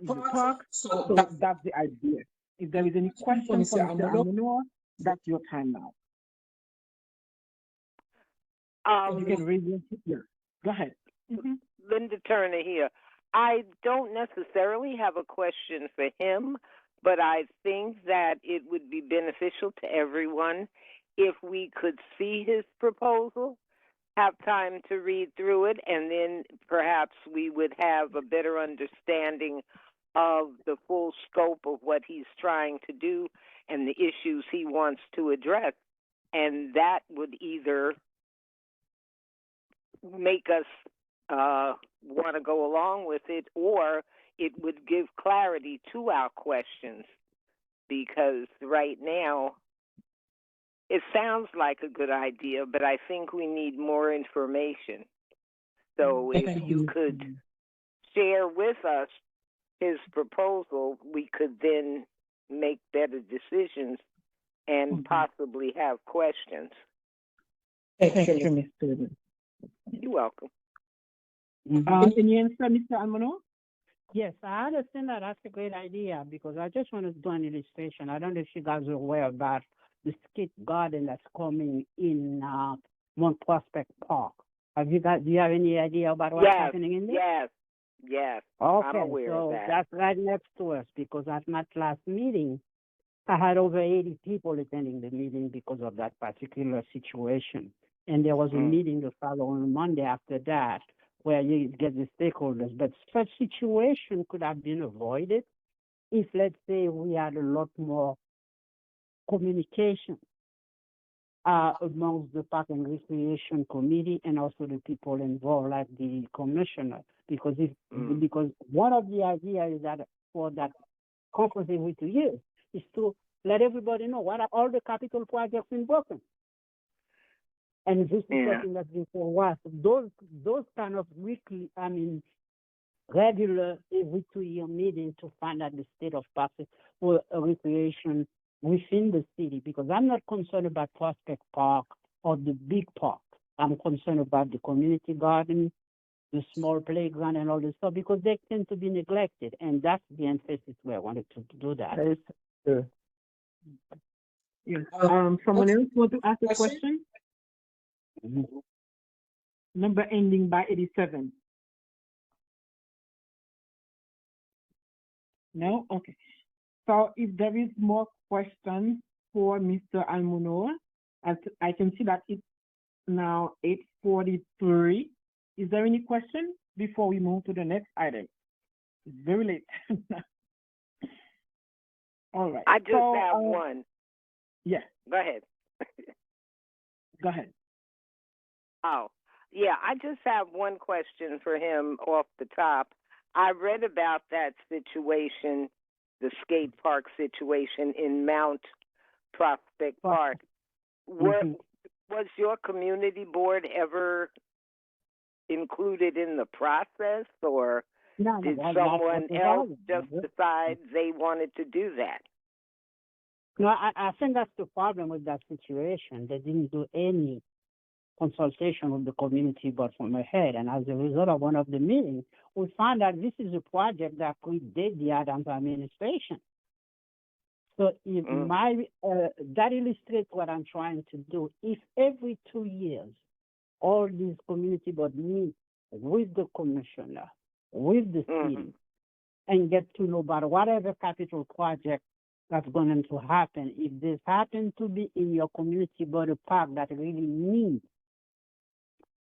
in the park. So that's the idea. If there is any question for Mr. Almono, that's your time now. You can raise your hand. Yeah. Go ahead. Linda Turner here. I don't necessarily have a question for him, but I think that it would be beneficial to everyone if we could see his proposal, have time to read through it, and then perhaps we would have a better understanding of the full scope of what he's trying to do and the issues he wants to address. And that would either make us want to go along with it, or it would give clarity to our questions, because right now it sounds like a good idea, but I think we need more information. So if you could share with us his proposal, we could then make better decisions and possibly have questions. Thank you, Mr. You're welcome. Any answer, Mr. Almono? Yes, I understand that that's a great idea, because I just want to do an illustration. I don't know if you guys are aware about the skate garden that's coming in Mount Prospect Park. Do you have any idea about what's happening in there? Yes. Okay, I'm aware so of that. that's right next to us, because at my last meeting, I had over 80 people attending the meeting because of that particular situation. And there was a meeting the following Monday after that, where you get the stakeholders. But such situation could have been avoided if, let's say, we had a lot more communication amongst the Park and Recreation Committee and also the people involved, like the commissioner. Because because one of the ideas is that for that conference every 2 years is to let everybody know what are all the capital projects in Brooklyn. And this is something that's been for a while. So those kind of weekly, regular every 2 year meeting to find out the state of parks or recreation within the city, because I'm not concerned about Prospect Park or the big park. I'm concerned about the community garden, the small playground, and all this stuff, because they tend to be neglected, and that's the emphasis where I wanted to do that. Yes. Someone else want to ask a question? Number ending by 87. No? Okay. So if there is more questions for Mr. Almono, I can see that it's now 8:43. Is there any question before we move to the next item? It's very late. All right. I just have one. Yeah. Go ahead. Go ahead. Oh, yeah, I just have one question for him off the top. I read about that situation, the skate park situation in Mount Prospect Park. What Mhm. was your community board ever included in the process, or No, did that's someone what the else problem just is. decide they wanted to do that? No, I think that's the problem with that situation. They didn't do any consultation with the community board from ahead. And as a result of one of the meetings, we found that this is a project that predates the Adams administration. So if Mm. that illustrates what I'm trying to do. If every 2 years, all these community board meet with the commissioner, with the Mhm. city, and get to know about whatever capital project that's going to happen. If this happens to be in your community board park that really needs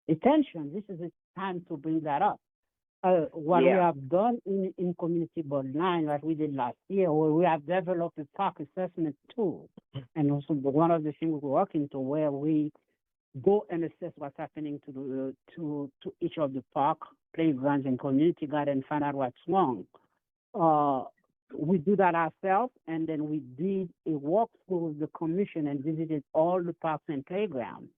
attention, this is the time to bring that up. What we Yeah. have done in Community Board 9, what we did last year, where we have developed a park assessment tool. And also one of the things we're working to where we go and assess what's happening to each of the park, playgrounds, and community garden and find out what's wrong. We do that ourselves, and then we did a walkthrough with the commission and visited all the parks and playgrounds.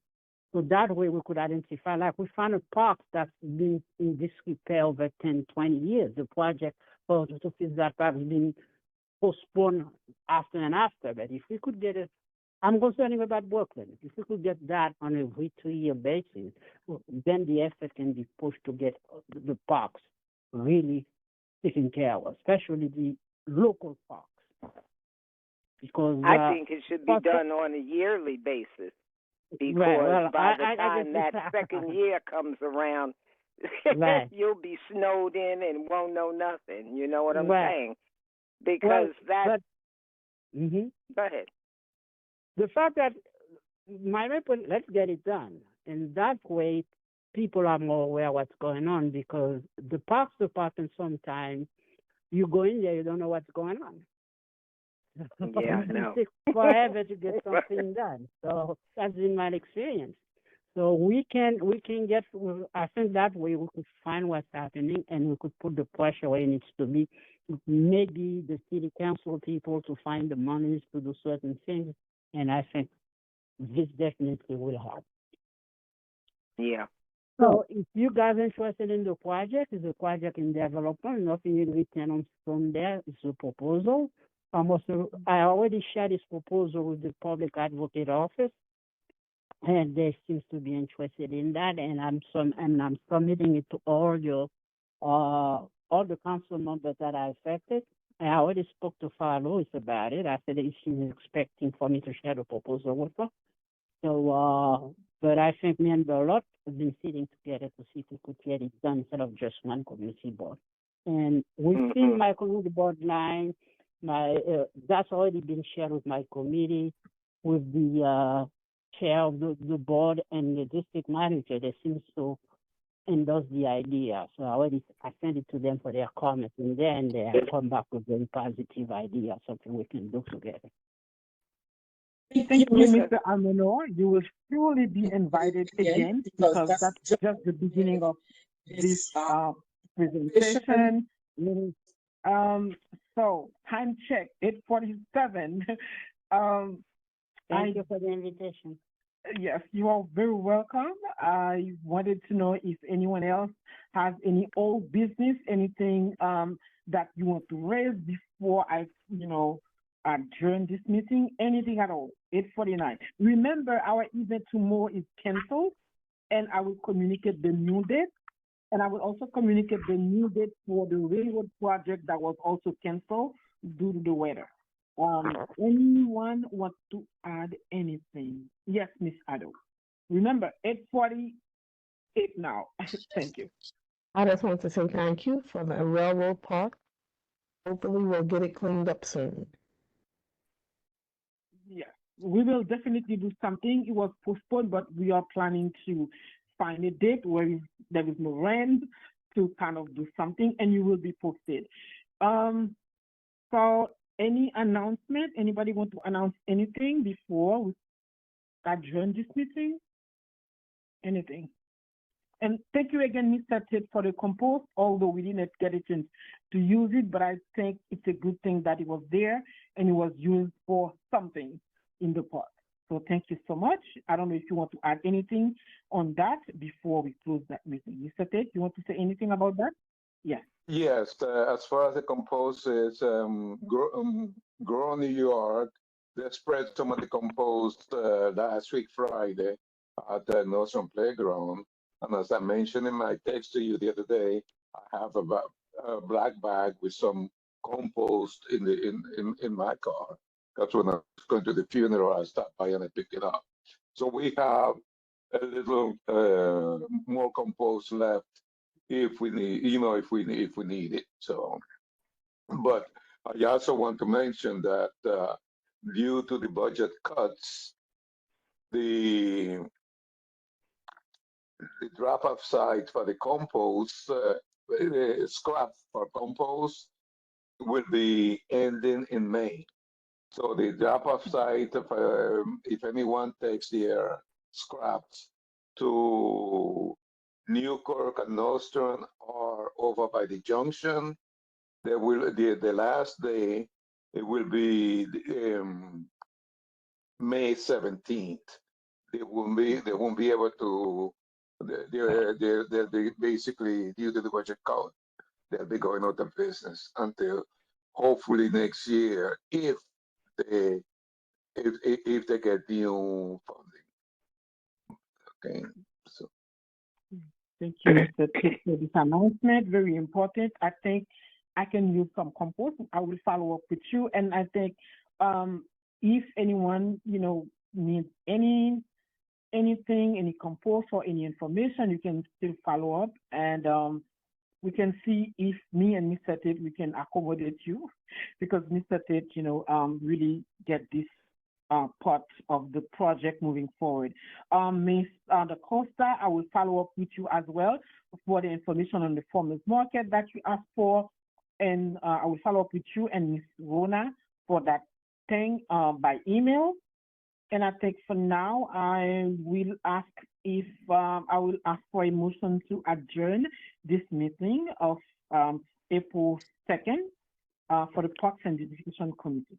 So that way we could identify, like we found a park that's been in disrepair over 10, 20 years. The project for to fix that park has been postponed after and after. But if we could get it, I'm concerned about Brooklyn. If we could get that on a every 2-year basis, then the effort can be pushed to get the parks really taken care of, especially the local parks. Because I think it should be done on a yearly basis, because well, by the I time guess that second year comes around, Right. you'll be snowed in and won't know nothing. You know what I'm Right. saying? Because that. Mhm. Go ahead. The fact that my report, let's get it done, and that way people are more aware of what's going on, because the parks department sometimes you go in there, you don't know what's going on. Yeah, I It know. takes forever to get something done. So that's been my experience. So we can get. I think that way we could find what's happening and we could put the pressure where it needs to be. Maybe the city council people to find the monies to do certain things, and I think this definitely will help. Yeah. So if you guys are interested in the project, it's a project in development, nothing is written on stone there, it's a proposal. I already shared this proposal with the public advocate office, and they seems to be interested in that, and I'm submitting it to all the council members that are affected. I already spoke to Farah Lewis about it. I said that she's expecting for me to share the proposal with her. So, but I think me and Berlot have been sitting together to see if we could get it done instead of just one community board. And within my community board line, that's already been shared with my committee, with the chair of the board and the district manager. They seems to endorse the idea. So I sent it to them for their comments, and then they have come back with a very positive idea, something we can do together. Thank you, Mr. Almonor. You will surely be invited again, because that's just the beginning of this presentation. So time check, 8:47. Thank you for the invitation. Yes, you are very welcome. I wanted to know if anyone else has any old business, anything that you want to raise before I, adjourn this meeting, anything at all. 8:49. Remember, our event tomorrow is canceled, and I will communicate the new date, and I will also communicate the new date for the railroad project that was also canceled due to the weather. Anyone want to add anything? Yes, Miss Ado. Remember, 8:48 now. Thank you. I just want to say thank you for the railroad park. Hopefully we'll get it cleaned up soon. Yes, we will definitely do something. It was postponed, but we are planning to find a date where there is no rain to kind of do something, and you will be posted. So any announcement? Anybody want to announce anything before we adjourn this meeting? Anything. And thank you again, Mr. Tate, for the compost, although we didn't get a chance to use it, but I think it's a good thing that it was there and it was used for something in the park. So thank you so much. I don't know if you want to add anything on that before we close that meeting. Mr. Tate, you want to say anything about that? Yes. Yes, as far as the compost is, Grow New York, they spread some of the compost last week Friday at the Nordstrom Playground. And as I mentioned in my text to you the other day, I have a black bag with some compost in my car. That's when I was going to the funeral, I stopped by and I picked it up. So we have a little more compost left if we need, if we need it. So, but I also want to mention that due to the budget cuts, the drop-off site for the compost, scrap for compost, will be ending in May. So the drop-off site, if anyone takes their scraps to Newkirk and Nostrand or over by the junction, there will the last day it will be May 17th. They won't be able to. They'll be basically due to the budget cut. They'll be going out of business until hopefully next year they if they get new funding. Okay, so. Thank you, Mr. Tate, for this announcement. Very important. I think I can use some compost. I will follow up with you. And I think if anyone, needs anything, any compost or any information, you can still follow up and we can see if me and Mr. Tate, we can accommodate you because Mr. Tate, really get this part of the project moving forward. Ms. DaCosta, I will follow up with you as well for the information on the farmers market that you asked for. And I will follow up with you and Ms. Rona for that thing by email. And I think for now, I will ask for a motion to adjourn this meeting of April 2nd for the Parks and Beautification Committee.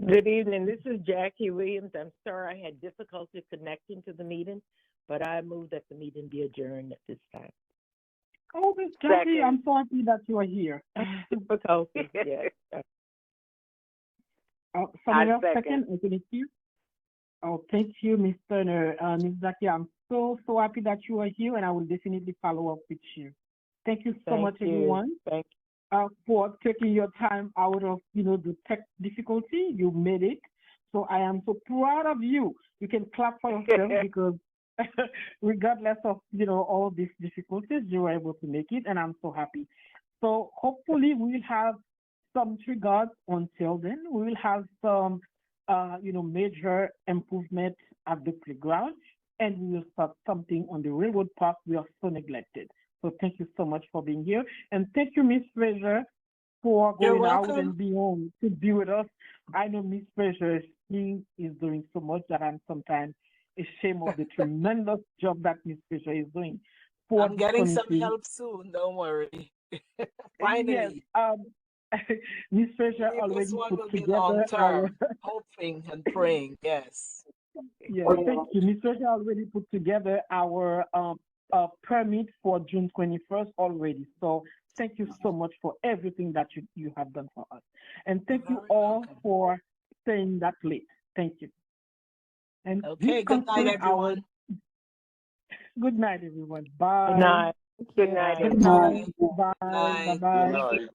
Good evening. This is Jackie Williams. I'm sorry I had difficulty connecting to the meeting, but I move that the meeting be adjourned at this time. Oh, Miss Jackie, I'm so happy that you are here. Difficulty, yes. Someone else second? Thank you. Oh, thank you, Ms. Turner. Ms. Jackie, I'm so happy that you are here, and I will definitely follow up with you. Thank you so much, everyone. Thank you. For taking your time out of the tech difficulty. You made it, so I am so proud of you. You can clap for yourself because regardless of all these difficulties, you were able to make it, and I'm so happy. So hopefully we'll have some triggers until then. We will have some major improvement at the playground, and we will start something on the railroad park we are so neglected. So thank you so much for being here. And thank you, Ms. Fraser, for going out and beyond to be with us. I know Ms. Fraser, she is doing so much that I'm sometimes ashamed of the tremendous job that Ms. Fraser is doing. I'm getting some help soon, don't worry. Finally. Yes, Ms. Fraser already put together our... hoping and praying, yes. Yeah, thank you. Ms. Fraser already put together our permit for June 21st already. So thank you so much for everything that you have done for us. And thank you all for staying that late. Thank you. And okay, good night, everyone. Good night, everyone. Bye. Good night. Good night. Bye. Bye. Bye. Good night.